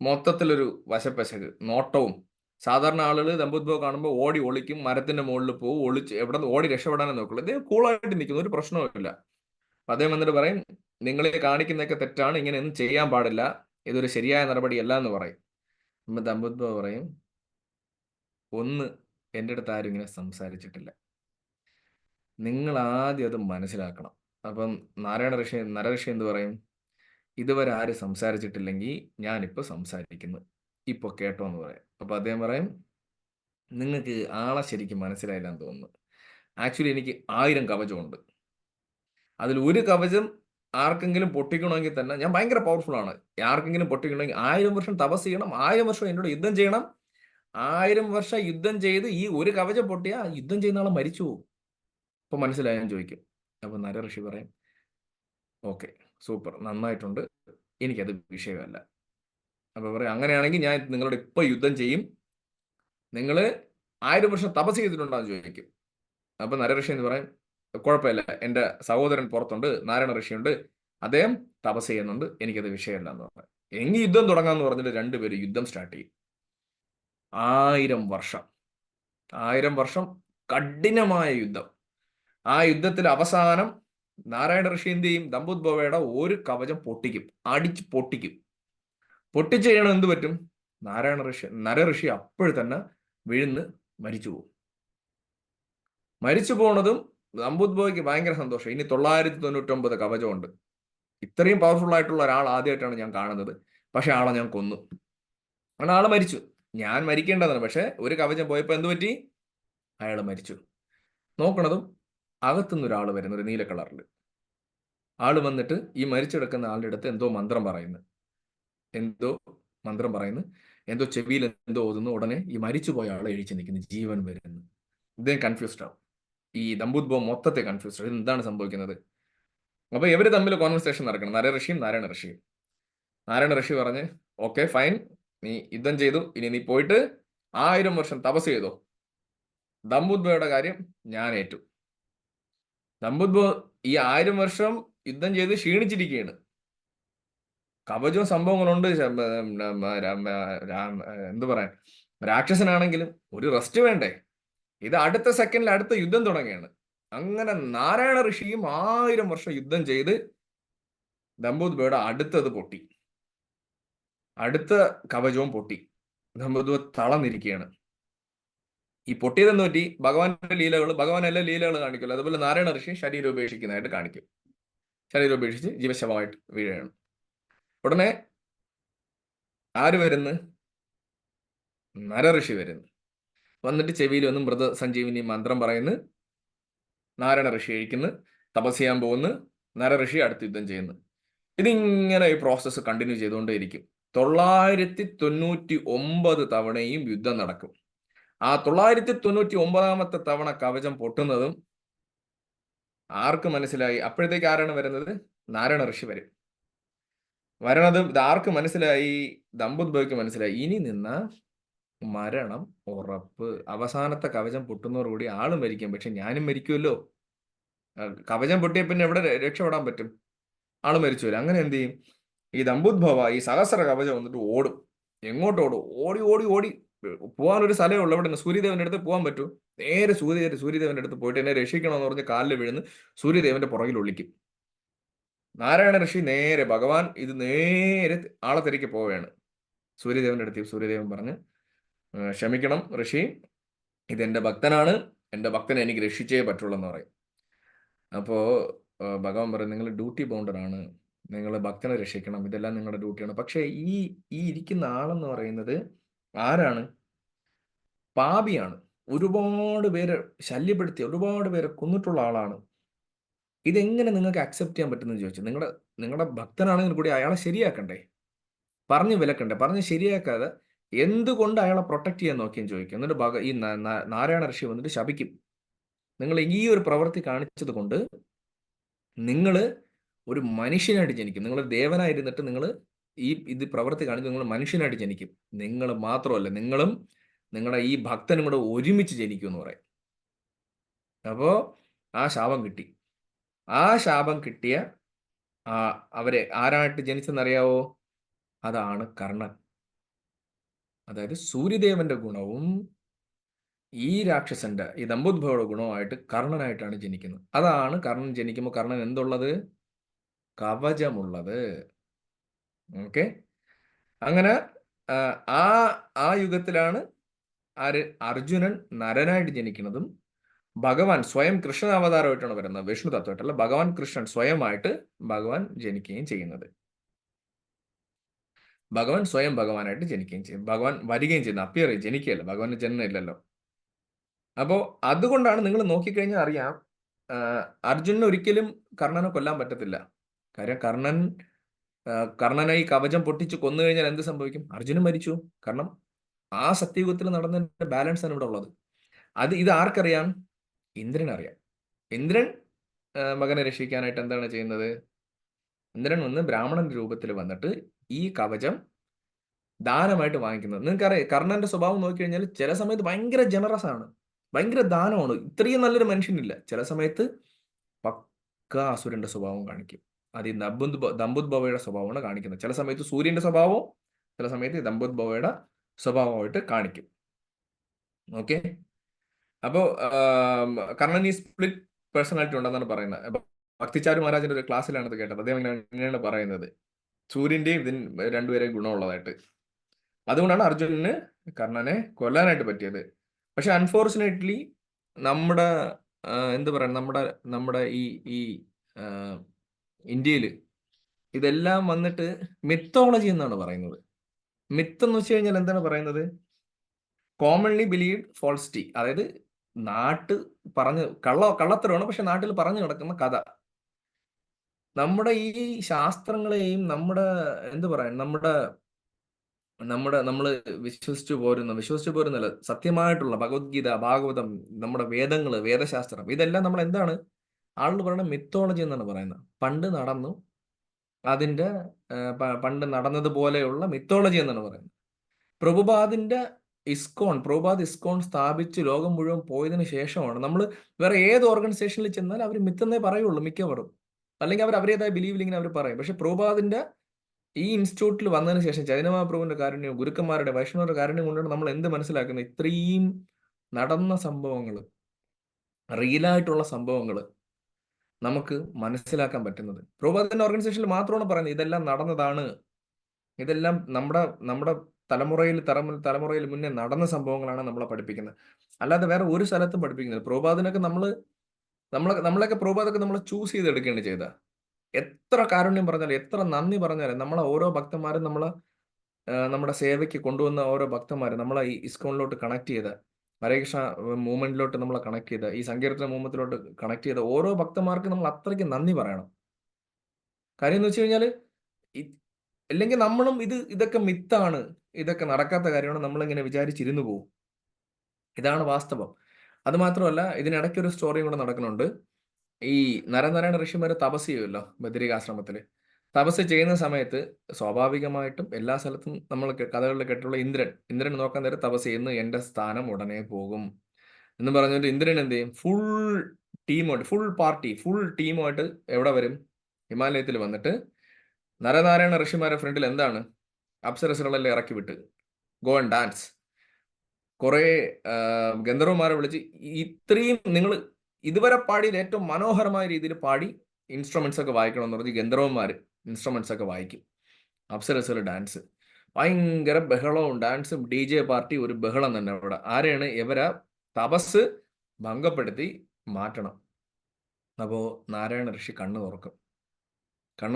മൊത്തത്തിലൊരു വശപ്പശക് നോട്ടവും. സാധാരണ ആളുകൾ ദമ്പുദ്ഭവ കാണുമ്പോൾ ഓടി ഒളിക്കും, മരത്തിന്റെ മുകളിൽ പോകും, ഒളിച്ച് എവിടെ ഓടി രക്ഷപ്പെടാനേ നോക്കുള്ളൂ. ഇദ്ദേഹം കൂളായിട്ട് നിൽക്കുന്നു, ഒരു പ്രശ്നവുമില്ല. അപ്പൊ അദ്ദേഹം എന്നിട്ട് പറയും, നിങ്ങൾ കാണിക്കുന്നതൊക്കെ തെറ്റാണ്, ഇങ്ങനെയൊന്നും ചെയ്യാൻ പാടില്ല, ഇതൊരു ശരിയായ നടപടിയല്ല എന്ന് പറയും. അപ്പൊ ദമ്പുദ്ഭവ പറയും, ഒന്ന്, എൻ്റെ അടുത്ത് ആരും ഇങ്ങനെ സംസാരിച്ചിട്ടില്ല, നിങ്ങൾ ആദ്യം അത് മനസ്സിലാക്കണം. അപ്പം നരഋഷി എന്ത് പറയും? ഇതുവരെ ആരും സംസാരിച്ചിട്ടില്ലെങ്കിൽ ഞാനിപ്പോൾ സംസാരിക്കുന്നു, ഇപ്പോൾ കേട്ടോ എന്ന് പറയാം. അപ്പൊ അദ്ദേഹം പറയും, നിങ്ങൾക്ക് ആളെ ശരിക്കും മനസ്സിലായില്ലെന്ന് തോന്നുന്നു. ആക്ച്വലി എനിക്ക് 1000 കവചമുണ്ട്. അതിൽ ഒരു കവചം ആർക്കെങ്കിലും പൊട്ടിക്കണമെങ്കിൽ തന്നെ ഞാൻ ഭയങ്കര പവർഫുൾ ആണ്. ആർക്കെങ്കിലും പൊട്ടിക്കണമെങ്കിൽ 1000 വർഷം തപസ് ചെയ്യണം, 1000 വർഷം എന്നോട് യുദ്ധം ചെയ്യണം. 1000 വർഷം യുദ്ധം ചെയ്ത് ഈ ഒരു കവചം പൊട്ടിയാ യുദ്ധം ചെയ്യുന്ന ആളെ മരിച്ചു പോകും. ഇപ്പൊ മനസ്സിലായാൻ ചോദിക്കും. അപ്പൊ നരഋഷി പറയും, ഓക്കെ, സൂപ്പർ, നന്നായിട്ടുണ്ട്, എനിക്കത് വിഷയമല്ല. അപ്പൊ പറയാം, അങ്ങനെയാണെങ്കിൽ ഞാൻ നിങ്ങളോട് ഇപ്പൊ യുദ്ധം ചെയ്യും, നിങ്ങൾ 1000 വർഷം തപസ് ചെയ്തിട്ടുണ്ടോ എന്ന് ചോദിക്കും. അപ്പൊ നരഋഷി എന്ന് പറയും, കുഴപ്പമില്ല, എൻ്റെ സഹോദരൻ പുറത്തുണ്ട്, നാരായണ ഋഷിയുണ്ട്, അദ്ദേഹം തപസ് ചെയ്യുന്നുണ്ട്, എനിക്കത് വിഷയമല്ല എന്ന് പറയാം. എങ്കിൽ യുദ്ധം തുടങ്ങാന്ന് പറഞ്ഞിട്ട് രണ്ടുപേരും യുദ്ധം സ്റ്റാർട്ട് ചെയ്യും. 1000 വർഷം, 1000 വർഷം കഠിനമായ യുദ്ധം. ആ യുദ്ധത്തിൽ അവസാനം നാരായണ ഋഷി എന്ത് ചെയ്യും? ദമ്പുദ്ഭവയുടെ ഒരു കവചം പൊട്ടിക്കും, അടിച്ച് പൊട്ടിക്കും. പൊട്ടിച്ചു കഴിയണം എന്ത് പറ്റും? നരഋഷി അപ്പോഴും തന്നെ വീഴുന്ന് മരിച്ചു പോകും. മരിച്ചു പോണതും ദമ്പുദ്ഭവയ്ക്ക് ഭയങ്കര സന്തോഷം. ഇനി 999 കവചമുണ്ട്. ഇത്രയും പവർഫുൾ ആയിട്ടുള്ള ഒരാൾ ആദ്യമായിട്ടാണ് ഞാൻ കാണുന്നത്. പക്ഷെ ആളെ ഞാൻ കൊന്നു, കാരണം ആള് മരിച്ചു. ഞാൻ മരിക്കേണ്ടതാണ്, പക്ഷെ ഒരു കവചം പോയപ്പോൾ എന്ത് പറ്റി? അയാൾ മരിച്ചു. നോക്കണതും അകത്തുനിന്ന് ഒരാൾ വരുന്നു, ഒരു നീല കളറിൽ. ആള് വന്നിട്ട് ഈ മരിച്ചു കിടക്കുന്ന ആളുടെ അടുത്ത് എന്തോ മന്ത്രം പറയുന്നു, എന്തോ ചെവിയിൽ എന്തോ ഓതുന്നു. ഉടനെ ഈ മരിച്ചുപോയ ആളെ എഴുതി നിൽക്കുന്നു, ജീവൻ വരുന്നു. ഇദ്ദേഹം കൺഫ്യൂസ്ഡ് ആവും. ഈ ദമ്പുദ്ഭവം മൊത്തത്തെ കൺഫ്യൂസ്ഡ് ആവും, എന്താണ് സംഭവിക്കുന്നത്? അപ്പൊ ഇവര് തമ്മിൽ കോൺവെർസേഷൻ നടക്കണം, നരഋഷിയും നാരായണ ഋഷിയും. നാരായണ ഋഷി പറഞ്ഞ്, ഓക്കെ ഫൈൻ, നീ യുദ്ധം ചെയ്തു, ഇനി നീ പോയിട്ട് 1000 വർഷം തപസ് ചെയ്തോ. ദമ്പുദ്ഭവയുടെ കാര്യം ഞാൻ ഏറ്റു. ദമ്പുദ്ഭവ ഈ 1000 വർഷം യുദ്ധം ചെയ്ത് ക്ഷീണിച്ചിരിക്കുകയാണ്. കവചവും സംഭവങ്ങളുണ്ട്. എന്തു പറയാൻ, രാക്ഷസനാണെങ്കിലും ഒരു റെസ്റ്റ് വേണ്ടേ? ഇത് അടുത്ത സെക്കൻഡിൽ അടുത്ത യുദ്ധം തുടങ്ങിയാണ്. അങ്ങനെ നാരായണ ഋഷിയും 1000 വർഷം യുദ്ധം ചെയ്ത് ദമ്പുദ്ഭവയുടെ അടുത്തത് പൊട്ടി, അടുത്ത കവചവും പൊട്ടി. ദമ്പുദ്ഭവ തളർന്നിരിക്കുകയാണ്. ഈ പൊട്ടിയതെന്ന് പറ്റി ഭഗവാന്റെ ലീലകൾ, ഭഗവാൻ എല്ലാ ലീലകൾ കാണിക്കുമല്ലോ, അതുപോലെ നാരായണ ഋഷി ശരീരം ഉപേക്ഷിക്കുന്നതായിട്ട് കാണിക്കും. ശരീരം ഉപേക്ഷിച്ച് ജീവശവമായിട്ട് വീഴുകയാണ്. ഉടനെ ആര് വരുന്നു? നരഋഷി വരുന്നു. വന്നിട്ട് ചെവിയിൽ വന്ന് മൃത സഞ്ജീവിനി മന്ത്രം പറയുന്നു. നാരായണ ഋഷി കഴിക്കുന്നു, തപസ് ചെയ്യാൻ പോകുന്നു. നരഋഷി അടുത്ത് യുദ്ധം ചെയ്യുന്നു. ഇതിങ്ങനെ ഈ പ്രോസസ്സ് കണ്ടിന്യൂ ചെയ്തുകൊണ്ടേയിരിക്കും. 999 തവണയും യുദ്ധം നടക്കും. ആ 999ാമത്തെ തവണ കവചം പൊട്ടുന്നതും ആർക്ക് മനസ്സിലായി? അപ്പോഴത്തേക്ക് ആരാണ് വരുന്നത്? നാരായണ ഋഷി വരും. വരണതും ഇത് ആർക്ക് മനസ്സിലായി? ദമ്പുദ്ഭവയ്ക്ക് മനസ്സിലായി, ഇനി നിന്ന മരണം ഉറപ്പ്. അവസാനത്തെ കവചം പൊട്ടുന്നതോടുകൂടി ആളും മരിക്കും, പക്ഷെ ഞാനും മരിക്കുമല്ലോ. കവചം പൊട്ടിയ പിന്നെ എവിടെ രക്ഷപ്പെടാൻ പറ്റും? ആള് മരിച്ചു വരും. അങ്ങനെ എന്ത് ചെയ്യും? ഈ ദമ്പുദ്ഭവ ഈ സഹസ്ര കവചം വന്നിട്ട് ഓടും. എങ്ങോട്ട് ഓടും? ഓടി ഓടി ഓടി പോകാനൊരു സ്ഥലമേ ഉള്ളൂ. എവിടെ? സൂര്യദേവന്റെ അടുത്ത് പോകാൻ പറ്റൂ? നേരെ സൂര്യദേവന്റെ അടുത്ത് പോയിട്ട് എന്നെ രക്ഷിക്കണമെന്ന് പറഞ്ഞ് കാലിൽ വീഴുന്ന് സൂര്യദേവന്റെ പുറകിൽ ഒളിക്കും. നാരായണ ഋഷി നേരെ ഭഗവാൻ ഇത് നേരെ ആളെ തിരക്കി പോവുകയാണ്. സൂര്യദേവന്റെ അടുത്ത് സൂര്യദേവൻ പറഞ്ഞ്, ക്ഷമിക്കണം ഋഷി, ഇതെന്റെ ഭക്തനാണ്, എൻ്റെ ഭക്തനെ എനിക്ക് രക്ഷിച്ചേ പറ്റുള്ളൂ എന്ന് പറയും. അപ്പോ ഭഗവാൻ പറയും, നിങ്ങൾ ഡ്യൂട്ടി ബൗണ്ടറാണ്, നിങ്ങൾ ഭക്തനെ രക്ഷിക്കണം, ഇതെല്ലാം നിങ്ങളുടെ ഡ്യൂട്ടിയാണ്. പക്ഷേ ഈ ഇരിക്കുന്ന ആളെന്ന് പറയുന്നത് ആരാണ്? പാപിയാണ്. ഒരുപാട് പേരെ ശല്യപ്പെടുത്തി, ഒരുപാട് പേരെ കൊന്നിട്ടുള്ള ആളാണ്. ഇതെങ്ങനെ നിങ്ങൾക്ക് അക്സെപ്റ്റ് ചെയ്യാൻ പറ്റുമെന്ന് ചോദിച്ചു. നിങ്ങളുടെ ഭക്തനാണെങ്കിൽ കൂടി അയാളെ ശരിയാക്കണ്ടേ? പറഞ്ഞു വിലക്കണ്ടേ? പറഞ്ഞ് ശരിയാക്കാതെ എന്തുകൊണ്ട് അയാളെ പ്രൊട്ടക്ട് ചെയ്യാൻ നോക്കിയെന്ന് ചോദിക്കും. എന്നിട്ട് ഈ നാരായണ ഋഷി വന്നിട്ട് ശപിക്കും. നിങ്ങൾ ഈ ഒരു പ്രവൃത്തി കാണിച്ചത് കൊണ്ട് നിങ്ങൾ ഒരു മനുഷ്യനായിട്ട് ജനിക്കും. നിങ്ങൾ ദേവനായിരുന്നിട്ട് നിങ്ങൾ ഇത് പ്രവൃത്തി കാണിച്ച് നിങ്ങൾ മനുഷ്യനായിട്ട് ജനിക്കും. നിങ്ങൾ മാത്രമല്ല, നിങ്ങളും നിങ്ങളുടെ ഈ ഭക്തനും കൂടെ ഒരുമിച്ച് ജനിക്കുമെന്ന് പറയും. അപ്പോൾ ആ ശാപം കിട്ടി. ആ ശാപം കിട്ടിയ അവരെ ആരായിട്ട് ജനിച്ചെന്നറിയാവോ? അതാണ് കർണൻ. അതായത് സൂര്യദേവന്റെ ഗുണവും ഈ രാക്ഷസന്റെ ഈ ദമ്പുദ്ഭവയുടെ ഗുണവുമായിട്ട് കർണനായിട്ടാണ് ജനിക്കുന്നത്. അതാണ് കർണൻ ജനിക്കുമ്പോൾ കർണൻ എന്തുള്ളത്? കവചമുള്ളത്. ഓക്കെ. അങ്ങനെ ആ ആ യുഗത്തിലാണ് അർജുനൻ നരനായിട്ട് ജനിക്കുന്നതും ഭഗവാൻ സ്വയം കൃഷ്ണ അവതാരമായിട്ടാണ് വരുന്നത്. വിഷ്ണു തത്വമായിട്ടല്ല, ഭഗവാൻ കൃഷ്ണൻ സ്വയമായിട്ട് ഭഗവാൻ ജനിക്കുകയും ചെയ്യുന്നത്. ഭഗവാൻ സ്വയം ഭഗവാനായിട്ട് ജനിക്കുകയും ചെയ്യും. ഭഗവാൻ വരികയും ചെയ്യുന്നു, അപ്പിയർ ജനിക്കുകയല്ല, ഭഗവാന് ജന്മം ഇല്ലല്ലോ. അപ്പോൾ അതുകൊണ്ടാണ് നിങ്ങൾ നോക്കിക്കഴിഞ്ഞാൽ അറിയാം, അർജുനന് ഒരിക്കലും കർണനെ കൊല്ലാൻ പറ്റത്തില്ല. കാര്യം കർണനെ ഈ കവചം പൊട്ടിച്ച് കൊന്നു കഴിഞ്ഞാൽ എന്ത് സംഭവിക്കും? അർജുനൻ മരിച്ചു. കാരണം ആ സത്യയുഗത്തിൽ നടന്ന ബാലൻസ് ആണ് ഇവിടെ ഉള്ളത്. ഇത് ആർക്കറിയാം? ഇന്ദ്രൻ അറിയാം. ഇന്ദ്രൻ മകനെ രക്ഷിക്കാനായിട്ട് എന്താണ് ചെയ്യുന്നത്? ഇന്ദ്രൻ വന്ന് ബ്രാഹ്മണന്റെ രൂപത്തിൽ വന്നിട്ട് ഈ കവചം ദാനമായിട്ട് വാങ്ങിക്കുന്നത്. നിങ്ങൾക്കറിയാം, കർണന്റെ സ്വഭാവം നോക്കിക്കഴിഞ്ഞാൽ ചില സമയത്ത് ഭയങ്കര ജനറസ് ആണ്, ഭയങ്കര ദാനമാണ്. ഇത്രയും നല്ലൊരു മനുഷ്യനില്ല. ചില സമയത്ത് പക്ക അസുരന്റെ സ്വഭാവം കാണിക്കും. അത് ഈ ദമ്പുദ്ഭവയുടെ സ്വഭാവമാണ് കാണിക്കുന്നത്. ചില സമയത്ത് സൂര്യന്റെ സ്വഭാവവും ചില സമയത്ത് ദമ്പുദ്ഭവയുടെ സ്വഭാവമായിട്ട് കാണിക്കും. ഓക്കെ. അപ്പോൾ കർണൻ ഈ സ്പ്ലിറ്റ് പേഴ്സണാലിറ്റി ഉണ്ടെന്നാണ് പറയുന്നത്. ഭക്തിചാരു മഹാരാജന്റെ ഒരു ക്ലാസ്സിലാണ് ഇത് കേട്ടത്. അദ്ദേഹം ഇങ്ങനെയാണ് പറയുന്നത്, സൂര്യന്റെയും ഇതിന് രണ്ടുപേരെയും ഗുണമുള്ളതായിട്ട്. അതുകൊണ്ടാണ് അർജുനന് കർണനെ കൊല്ലാനായിട്ട് പറ്റിയത്. പക്ഷെ അൺഫോർച്ചുനേറ്റ്ലി നമ്മുടെ എന്ത് പറയുക, നമ്മുടെ ഈ ഇന്ത്യയിൽ ഇതെല്ലാം വന്നിട്ട് മിത്തോളജി എന്നാണ് പറയുന്നത്. മിത്ത് എന്ന് വെച്ച് കഴിഞ്ഞാൽ എന്താണ് പറയുന്നത്? Commonly believed falsity. അതായത് നാട്ട് പറഞ്ഞ് കള്ളത്തരമാണ്, പക്ഷെ നാട്ടിൽ പറഞ്ഞു നടക്കുന്ന കഥ. നമ്മുടെ ഈ ശാസ്ത്രങ്ങളെയും നമ്മുടെ എന്ത് പറയാൻ നമ്മൾ വിശ്വസിച്ചു പോരുന്നല്ല, സത്യമായിട്ടുള്ള ഭഗവത്ഗീത, ഭാഗവതം, നമ്മുടെ വേദങ്ങള്, വേദശാസ്ത്രം, ഇതെല്ലാം നമ്മൾ എന്താണ് ആളുകൾ പറയുന്നത്? മിത്തോളജി എന്നാണ് പറയുന്നത്. പണ്ട് നടന്നതുപോലെയുള്ള മിത്തോളജി എന്നാണ് പറയുന്നത്. പ്രഭുപാദ് ഇസ്കോൺ സ്ഥാപിച്ച് ലോകം മുഴുവൻ പോയതിനു ശേഷമാണ് നമ്മൾ വേറെ ഏത് ഓർഗനൈസേഷനിൽ ചെന്നാൽ അവർ മിത്തെന്നേ പറയുള്ളൂ മിക്കവാറും. അല്ലെങ്കിൽ അവരുടേതായ ബിലീവിൽ ഇങ്ങനെ അവർ പറയും. പക്ഷെ പ്രഭുപാദിന്റെ ഈ ഇൻസ്റ്റിറ്റ്യൂട്ടിൽ വന്നതിന് ശേഷം ചൈതന്യമഹാപ്രഭുവിന്റെ കാരുണ്യം, ഗുരുക്കന്മാരുടെ, വൈഷ്ണവരുടെ കാരുണ്യം കൊണ്ടാണ് നമ്മൾ എന്ത് മനസ്സിലാക്കുന്നത്? ഇത്രയും നടന്ന സംഭവങ്ങൾ, റിയലായിട്ടുള്ള സംഭവങ്ങൾ നമുക്ക് മനസ്സിലാക്കാൻ പറ്റുന്നത്. പ്രഭുപാദിന്റെ ഓർഗനൈസേഷനിൽ മാത്രമാണ് പറയുന്നത് ഇതെല്ലാം നടന്നതാണ്, ഇതെല്ലാം നമ്മുടെ തലമുറയിൽ മുന്നേ നടന്ന സംഭവങ്ങളാണ് നമ്മളെ പഠിപ്പിക്കുന്നത്. അല്ലാതെ വേറെ ഒരു സ്ഥലത്തും പഠിപ്പിക്കുന്നില്ല. പ്രഭുപാദിനൊക്കെ നമ്മളൊക്കെ പ്രഭുപാദൊക്കെ നമ്മൾ ചൂസ് ചെയ്തെടുക്കുകയാണ് ചെയ്ത. എത്ര കാരുണ്യം പറഞ്ഞാലും എത്ര നന്ദി പറഞ്ഞാലും നമ്മളെ ഓരോ ഭക്തന്മാരും നമ്മുടെ സേവയ്ക്ക് കൊണ്ടുവന്ന ഓരോ ഭക്തന്മാരും നമ്മളെ ഈ ഇസ്കോണിലോട്ട് കണക്ട് ചെയ്ത, ഹരേ കൃഷ്ണ മൂവ്മെന്റിലോട്ട് നമ്മളെ കണക്ട് ചെയ്ത, ഈ സങ്കീർത്തന മൂവ്മെന്റിലോട്ട് കണക്ട് ചെയ്ത ഓരോ ഭക്തന്മാർക്ക് നമ്മൾ അത്രയ്ക്ക് നന്ദി പറയണം. കാര്യം എന്ന് വെച്ച് കഴിഞ്ഞാൽ അല്ലെങ്കിൽ നമ്മളും ഇതൊക്കെ മിത്താണ്, ഇതൊക്കെ നടക്കാത്ത കാര്യമാണ് നമ്മളിങ്ങനെ വിചാരിച്ചിരുന്നു പോകും. ഇതാണ് വാസ്തവം. അത് മാത്രമല്ല, ഇതിനിടയ്ക്ക് ഒരു സ്റ്റോറിയും കൂടെ നടക്കുന്നുണ്ട്. ഈ നരനാരായണ ഋഷിമാര് തപസ് ചെയ്യുമല്ലോ ബദരികാശ്രമത്തിൽ. തപസ് ചെയ്യുന്ന സമയത്ത് സ്വാഭാവികമായിട്ടും എല്ലാ സ്ഥലത്തും നമ്മൾ കഥകളിൽ കേട്ടിട്ടുള്ള ഇന്ദ്രൻ നോക്കാൻ നേരം തപസ് ചെയ്യുന്നു, എന്റെ സ്ഥാനം ഉടനെ പോകും എന്ന് പറഞ്ഞിട്ട് ഇന്ദ്രൻ എന്ത് ചെയ്യും? ഫുൾ ടീമുമായിട്ട് എവിടെ വരും? ഹിമാലയത്തിൽ വന്നിട്ട് നരനാരായണ ഋഷിമാരുടെ ഫ്രണ്ടിൽ എന്താണ്? അപ്സരസുകളെല്ലാം ഇറക്കി വിട്ട് ഗോ ആൻഡ് ഡാൻസ്. കുറെ ഗന്ധർവന്മാരെ വിളിച്ച് ഇത്രയും നിങ്ങൾ ഇതുവരെ പാടിയത് ഏറ്റവും മനോഹരമായ രീതിയിൽ പാടി ഇൻസ്ട്രുമെന്റ്സ് ഒക്കെ വായിക്കണം എന്ന് പറഞ്ഞ് ഗന്ധർവന്മാർ ഇൻസ്ട്രുമെന്റ്സ് ഒക്കെ വായിക്കും. അപ്സരസുകൾ ഡാൻസ്, ഭയങ്കര ബഹളവും ഡാൻസും, DJ പാർട്ടി, ഒരു ബഹളം തന്നെ അവിടെ. ആരെയാണ്? ഇവരെ തപസ് ഭംഗപ്പെടുത്തി മാറ്റണം. അപ്പോൾ നാരായണ ഋഷി കണ്ണു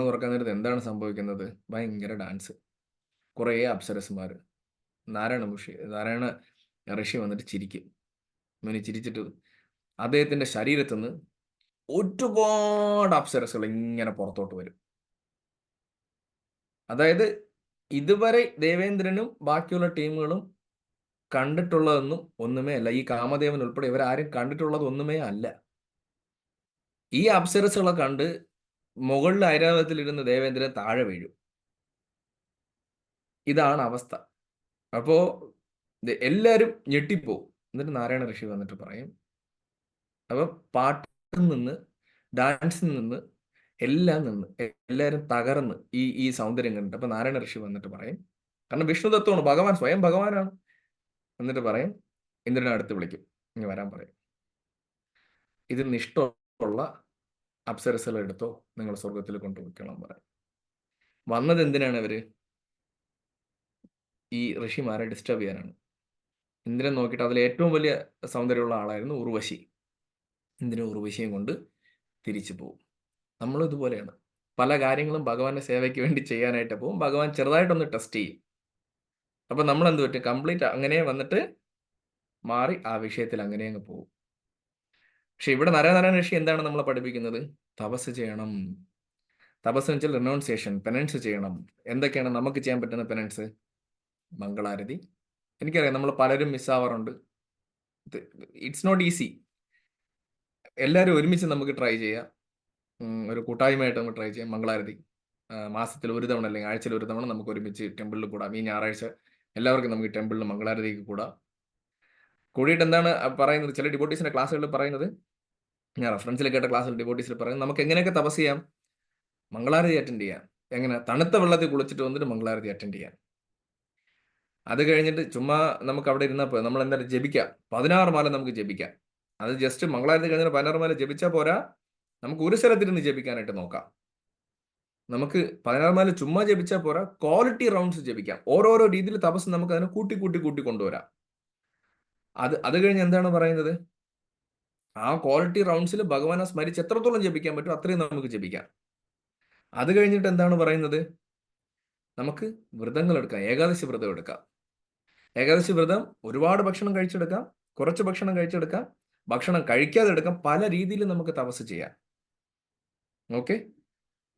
തുറക്കാൻ നേരത്ത് എന്താണ് സംഭവിക്കുന്നത്? ഭയങ്കര ഡാൻസ്, കുറേ അപ്സരസുമാർ. നാരായണ ഋഷി വന്നിട്ട് ചിരിക്കും. ചിരിച്ചിട്ട് അദ്ദേഹത്തിന്റെ ശരീരത്തിൽ നിന്ന് ഒരുപാട് അപ്സരസുകൾ ഇങ്ങനെ പുറത്തോട്ട് വരും. അതായത് ഇതുവരെ ദേവേന്ദ്രനും ബാക്കിയുള്ള ടീമുകളും കണ്ടിട്ടുള്ളതൊന്നും ഒന്നുമേ അല്ല. ഈ കാമദേവൻ ഉൾപ്പെടെ ഇവരാരും കണ്ടിട്ടുള്ളത് ഒന്നുമേ അല്ല. ഈ അപ്സരസുകളെ കണ്ട് മുകളിൽ ഐരാവതത്തിലിരുന്ന് ദേവേന്ദ്രൻ താഴെ വീഴും. ഇതാണ് അവസ്ഥ. അപ്പോ എല്ലാവരും ഞെട്ടിപ്പോവും. എന്നിട്ട് നാരായണ ഋഷി വന്നിട്ട് പറയും, അപ്പൊ പാട്ടിൽ നിന്ന്, ഡാൻസിൽ നിന്ന്, എല്ലാം നിന്ന് എല്ലാവരും തകർന്ന് ഈ സൗന്ദര്യം കണ്ടിട്ട് അപ്പൊ നാരായണ ഋഷി വന്നിട്ട് പറയും, കാരണം വിഷ്ണു തത്വമാണ്, ഭഗവാൻ സ്വയം ഭഗവാനാണ്. എന്നിട്ട് പറയും, ഇന്ദ്രനെ അടുത്ത് വിളിക്കും, ഇങ്ങനെ വരാൻ പറയും, ഇതിന് ഇഷ്ടമുള്ള അപ്സരസുകൾ എടുത്തോ, നിങ്ങൾ സ്വർഗത്തിൽ കൊണ്ടുപോയിക്കണം പറയും. വന്നത് എന്തിനാണ് അവര്? ഈ ഋഷിമാരെ ഡിസ്റ്റർബ് ചെയ്യാനാണ്. ഇന്ദ്രൻ നോക്കിയിട്ട് അതിൽ ഏറ്റവും വലിയ സൗന്ദര്യമുള്ള ആളായിരുന്നു ഉർവശി. ഇന്ദ്രൻ ഉർവശിയും കൊണ്ട് തിരിച്ചു പോകും. നമ്മളും ഇതുപോലെയാണ്. പല കാര്യങ്ങളും ഭഗവാന്റെ സേവയ്ക്ക് വേണ്ടി ചെയ്യാനായിട്ട് പോകും. ഭഗവാൻ ചെറുതായിട്ടൊന്ന് ടെസ്റ്റ് ചെയ്യും. അപ്പൊ നമ്മൾ എന്ത് പറ്റും? കംപ്ലീറ്റ് അങ്ങനെ വന്നിട്ട് മാറി ആ വിഷയത്തിൽ അങ്ങനെ അങ്ങ് പോകും. പക്ഷെ ഇവിടെ നരനാരായണ ഋഷി എന്താണ് നമ്മളെ പഠിപ്പിക്കുന്നത്? തപസ് ചെയ്യണം. തപസ് വെച്ചാൽ റിനൗൺസിയേഷൻ, പെനൻസ് ചെയ്യണം. എന്തൊക്കെയാണ് നമുക്ക് ചെയ്യാൻ പറ്റുന്ന പെനൻസ്? മംഗളാരതി. എനിക്കറിയാം നമ്മൾ പലരും മിസ്സാവാറുണ്ട്. It's not easy. എല്ലാവരും ഒരുമിച്ച് നമുക്ക് ട്രൈ ചെയ്യാം. ഒരു കൂട്ടായ്മയായിട്ട് നമുക്ക് ട്രൈ ചെയ്യാം. മംഗളാരതി മാസത്തിൽ ഒരു തവണ അല്ലെങ്കിൽ ആഴ്ചയിൽ ഒരു തവണ നമുക്ക് ഒരുമിച്ച് ടെമ്പിളിൽ കൂടാം. ഈ ഞായറാഴ്ച എല്ലാവർക്കും നമുക്ക് ടെമ്പിളിൽ മംഗളാരതിക്ക് കൂടാം. കൂടിയിട്ട് എന്താണ് പറയുന്നത്? ചില ഡിവോട്ടീസിന്റെ ക്ലാസ്സുകളിൽ പറയുന്നത്, ഞാൻ റെഫറൻസിൽ കേട്ട ക്ലാസ്സിൽ ഡിവോട്ടീസിൽ പറയുന്നത്, നമുക്ക് എങ്ങനെയൊക്കെ തപസ് ചെയ്യാം? മംഗളാരതി അറ്റൻഡ് ചെയ്യാം. എങ്ങനെ? തണുത്ത വെള്ളത്തിൽ കുളിച്ചിട്ട് വന്നിട്ട് മംഗളാരതി അറ്റൻഡ് ചെയ്യാം. അത് കഴിഞ്ഞിട്ട് ചുമ്മാ നമുക്ക് അവിടെ ഇരുന്നപ്പോൾ നമ്മൾ എന്തായാലും ജപിക്കാം. 16 മാല നമുക്ക് ജപിക്കാം. അത് ജസ്റ്റ് മംഗളാരതി കഴിഞ്ഞാൽ 16 മാല ജപിച്ചാൽ പോരാ, നമുക്ക് ഒരു സ്ഥലത്തിരുന്ന് ജപിക്കാനായിട്ട് നോക്കാം. നമുക്ക് 16 മാല ചുമ്മാ ജപിച്ചാൽ പോരാ, ക്വാളിറ്റി റൗണ്ട്സ് ജപിക്കാം. ഓരോരോ രീതിയിൽ തപസ് നമുക്ക് അതിനെ കൂട്ടി കൊണ്ടുവരാം. അത് കഴിഞ്ഞ് എന്താണ് പറയുന്നത്? ആ ക്വാളിറ്റി റൗണ്ട്സിൽ ഭഗവാനെ സ്മരിച്ച് എത്രത്തോളം ജപിക്കാൻ പറ്റും അത്രയും നമുക്ക് ജപിക്കാം. അത് കഴിഞ്ഞിട്ട് എന്താണ് പറയുന്നത്? നമുക്ക് വ്രതങ്ങൾ എടുക്കാം. ഏകാദശി വ്രതം എടുക്കാം. ഏകാദശി വ്രതം ഒരുപാട് ഭക്ഷണം കഴിച്ചെടുക്കാം, കുറച്ച് ഭക്ഷണം കഴിച്ചെടുക്കാം, ഭക്ഷണം കഴിക്കാതെ എടുക്കാം. പല രീതിയിൽ നമുക്ക് തപസ് ചെയ്യാം. ഓക്കെ,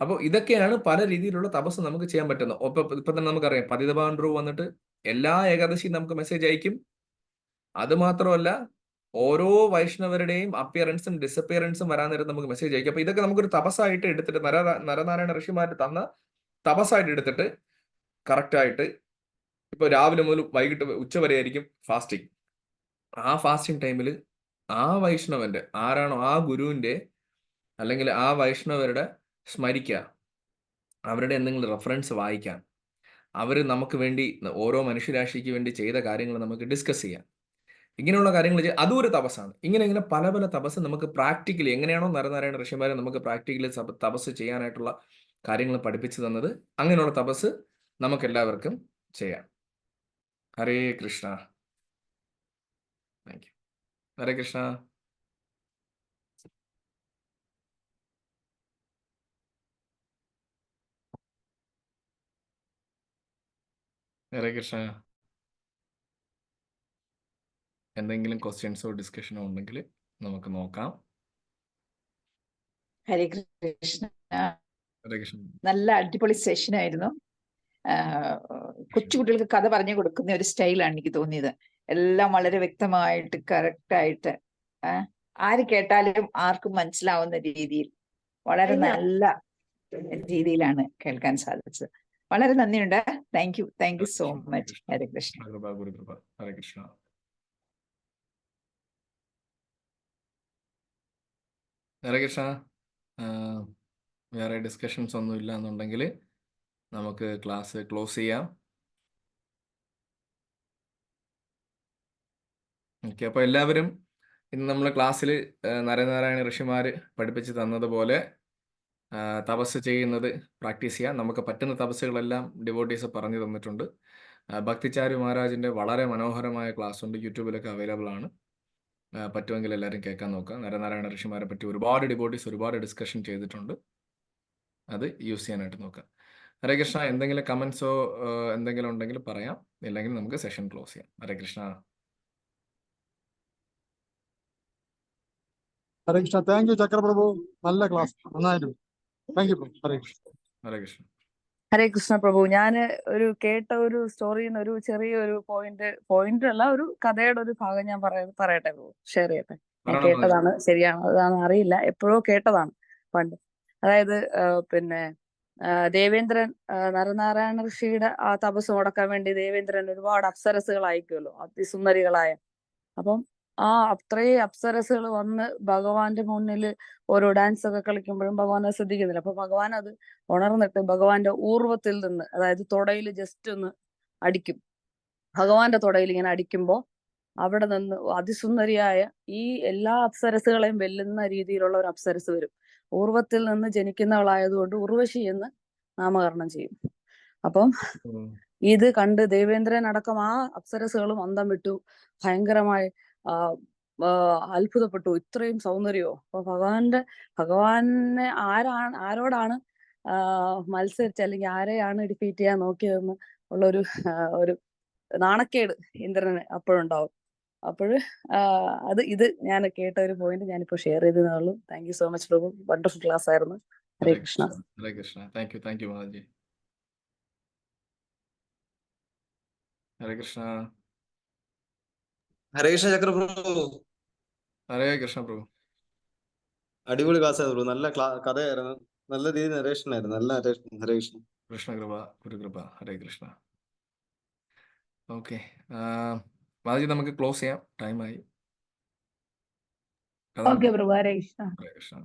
അപ്പോൾ ഇതൊക്കെയാണ് പല രീതിയിലുള്ള തപസ് നമുക്ക് ചെയ്യാൻ പറ്റുന്നത്. ഇപ്പൊ തന്നെ നമുക്കറിയാം, പതിതപാണ്ഡ്രു വന്നിട്ട് എല്ലാ ഏകാദശിയും നമുക്ക് മെസ്സേജ് അയക്കും. അത് മാത്രമല്ല, ഓരോ വൈഷ്ണവരുടെയും അപ്പിയറൻസും ഡിസപ്പിയറൻസും വരാൻ നേരം നമുക്ക് മെസ്സേജ് അയക്കും. അപ്പൊ ഇതൊക്കെ നമുക്കൊരു തപസ്സായിട്ട് എടുത്തിട്ട്, നരനാരായണ ഋഷിമാർ തന്ന തപസ്സായിട്ട് എടുത്തിട്ട് കറക്റ്റായിട്ട്, ഇപ്പൊ രാവിലെ മുതൽ വൈകിട്ട് ഉച്ചവരെ ആയിരിക്കും ഫാസ്റ്റിംഗ്. ആ ഫാസ്റ്റിംഗ് ടൈമിൽ ആ വൈഷ്ണവന്റെ ആരാണോ ആ ഗുരുവിന്റെ അല്ലെങ്കിൽ ആ വൈഷ്ണവരുടെ സ്മരിക്കുക, അവരുടെ എന്തെങ്കിലും റെഫറൻസ് വായിക്കാം, അവർ നമുക്ക് വേണ്ടി ഓരോ മനുഷ്യരാശിക്ക് വേണ്ടി ചെയ്ത കാര്യങ്ങൾ നമുക്ക് ഡിസ്കസ് ചെയ്യാം. ഇങ്ങനെയുള്ള കാര്യങ്ങൾ അതും ഒരു തപസ്സാണ്. ഇങ്ങനെ പല പല തപസ് നമുക്ക് പ്രാക്ടിക്കലി എങ്ങനെയാണോ നരനാരായണ ഋഷിമാരെ നമുക്ക് പ്രാക്ടിക്കലി തപസ് ചെയ്യാനായിട്ടുള്ള കാര്യങ്ങൾ പഠിപ്പിച്ചു തന്നത്, അങ്ങനെയുള്ള തപസ് നമുക്ക് എല്ലാവർക്കും ചെയ്യാം. ഹരേ കൃഷ്ണ. Thank you. ഹരേ കൃഷ്ണ. ഹരേ കൃഷ്ണ. എന്തെങ്കിലും ക്വസ്റ്റ്യൻസോ ഡിസ്കഷനോ ഉണ്ടെങ്കിൽ നമുക്ക് നോക്കാം. ഹരേ കൃഷ്ണ. ഹരേ കൃഷ്ണ. നല്ല അടിപൊളി സെഷൻ ആയിരുന്നു. കൊച്ചുകുട്ടികൾക്ക് കഥ പറഞ്ഞു കൊടുക്കുന്ന ഒരു സ്റ്റൈലാണ് എനിക്ക് തോന്നിയത്. എല്ലാം വളരെ വ്യക്തമായിട്ട് കറക്റ്റായിട്ട് ആര് കേട്ടാലും ആർക്കും മനസ്സിലാവുന്ന രീതിയിൽ വളരെ നല്ല രീതിയിലാണ് കേൾക്കാൻ സാധിച്ചത്. വളരെ നന്ദിയുണ്ട്. Thank you so much. Hare Krishna. Hare Krishna. Hare Krishna. വേറെ ഡിസ്കഷൻസ് ഒന്നും ഇല്ല എന്നുണ്ടെങ്കിൽ നമുക്ക് ക്ലാസ് ക്ലോസ് ചെയ്യാം. ഓക്കെ, അപ്പോൾ എല്ലാവരും ഇന്ന് നമ്മൾ ക്ലാസ്സിൽ നരനാരായണ ഋഷിമാർ പഠിപ്പിച്ച് തന്നതുപോലെ തപസ് ചെയ്യുന്നത് പ്രാക്ടീസ് ചെയ്യാം. നമുക്ക് പറ്റുന്ന തപസ്സുകളെല്ലാം ഡിവോട്ടീസ് പറഞ്ഞു തന്നിട്ടുണ്ട്. ഭക്തിചാരു മഹാരാജിൻ്റെ വളരെ മനോഹരമായ ക്ലാസ് ഉണ്ട്, യൂട്യൂബിലൊക്കെ അവൈലബിൾ ആണ്. പറ്റുമെങ്കിൽ എല്ലാവരും കേൾക്കാൻ നോക്കുക. നരനാരായണ ഋഷിമാരെ പറ്റി ഒരുപാട് ഡിവോട്ടീസ് ഒരുപാട് ഡിസ്കഷൻ ചെയ്തിട്ടുണ്ട്, അത് യൂസ് ചെയ്യാനായിട്ട് നോക്കുക. ഹരേ കൃഷ്ണ. എന്തെങ്കിലും കമൻസോ എന്തെങ്കിലും ഉണ്ടെങ്കിൽ പറയാം, ഇല്ലെങ്കിൽ നമുക്ക് സെഷൻ ക്ലോസ് ചെയ്യാം. ഹരേ കൃഷ്ണ. ഹരേ കൃഷ്ണ. താങ്ക് യു ചക്രപ്രഭു, നല്ല ക്ലാസ്, നന്നായിരുന്നു. Thank you. ഹരേ കൃഷ്ണ. ഹരേ കൃഷ്ണ. ഹരേ കൃഷ്ണ പ്രഭു. ഞാൻ കേട്ട ഒരു സ്റ്റോറിയിൽ നിന്ന് ഒരു ചെറിയൊരു പോയിന്റ് അല്ല, ഒരു കഥയുടെ ഒരു ഭാഗം ഞാൻ പറയട്ടെ പ്രഭു, ഷെയർ ചെയ്യട്ടെ. ഞാൻ കേട്ടതാണ്, ശരിയാണ് അതാണ് അറിയില്ല, എപ്പോഴോ കേട്ടതാണ് പണ്ട്. അതായത് പിന്നെ ദേവേന്ദ്രൻ നരനാരായണ ഋഷിയുടെ ആ തപസ് മുടക്കാൻ വേണ്ടി ദേവേന്ദ്രൻ ഒരുപാട് അപ്സരസുകൾ അയക്കുമല്ലോ, അതിസുന്ദരികളായ. അപ്പം ആ അത്രയും അപ്സരസുകൾ വന്ന് ഭഗവാന്റെ മുന്നിൽ ഓരോ ഡാൻസ് ഒക്കെ കളിക്കുമ്പോഴും ഭഗവാൻ അത് ശ്രദ്ധിക്കുന്നില്ല. അപ്പൊ ഭഗവാൻ അത് ഉണർന്നിട്ട് ഭഗവാന്റെ ഊർവത്തിൽ നിന്ന്, അതായത് തുടയിൽ ജസ്റ്റ് ഒന്ന് അടിക്കും. ഭഗവാന്റെ തുടയിൽ ഇങ്ങനെ അടിക്കുമ്പോ അവിടെ നിന്ന് അതിസുന്ദരിയായ ഈ എല്ലാ അപ്സരസുകളെയും വെല്ലുന്ന രീതിയിലുള്ള ഒരു അപ്സരസ് വരും. ഊർവത്തിൽ നിന്ന് ജനിക്കുന്നവളായതുകൊണ്ട് ഉർവശി എന്ന് നാമകരണം ചെയ്യും. അപ്പം ഇത് കണ്ട് ദേവേന്ദ്രൻ അടക്കം ആ അപ്സരസുകളും അന്തം വിട്ടു, ഭയങ്കരമായി അത്ഭുതപ്പെട്ടു. ഇത്രയും സൗന്ദര്യമോ? അപ്പൊ ഭഗവാനെ ആരോടാണ് മത്സരിച്ച് അല്ലെങ്കിൽ ആരെയാണ് ഡിഫീറ്റ് ചെയ്യാൻ നോക്കിയതെന്ന് ഉള്ളൊരു ഒരു നാണക്കേട് ഇന്ദ്രന് അപ്പോഴുണ്ടാവും. അപ്പോൾ ഇത് ഞാൻ കേട്ട ഒരു പോയിന്റ് ഞാനിപ്പോ ഷെയർ ചെയ്തതേ ഉള്ളൂ. Thank you so much Prabhu, wonderful class ആയിരുന്നു. ഹരേ കൃഷ്ണ. ഹരേ കൃഷ്ണ. Thank you Mataji. ഹരേ കൃഷ്ണ. ഹരേ കൃഷ്ണ ചക്രപ്രഭു. ഹരേ കൃഷ്ണ പ്രഭു. അടിപൊളി ക്ലാസ് ആയിരുന്നു, നല്ല കഥയായിരുന്നു, നല്ല രീതിയിൽ നരേഷൻ ആയിരുന്നു, നല്ല നരേഷൻ. ഹരേ കൃഷ്ണ. കൃഷ്ണ കൃപ, ഗുരുകൃപ. ഹരേ കൃഷ്ണ. ഓക്കെ മാതാജി, നമുക്ക് ക്ലോസ് ചെയ്യാം, ടൈമായി. ഓക്കെ പ്രഭു. ഹരേ കൃഷ്ണ. ഹരേ കൃഷ്ണ.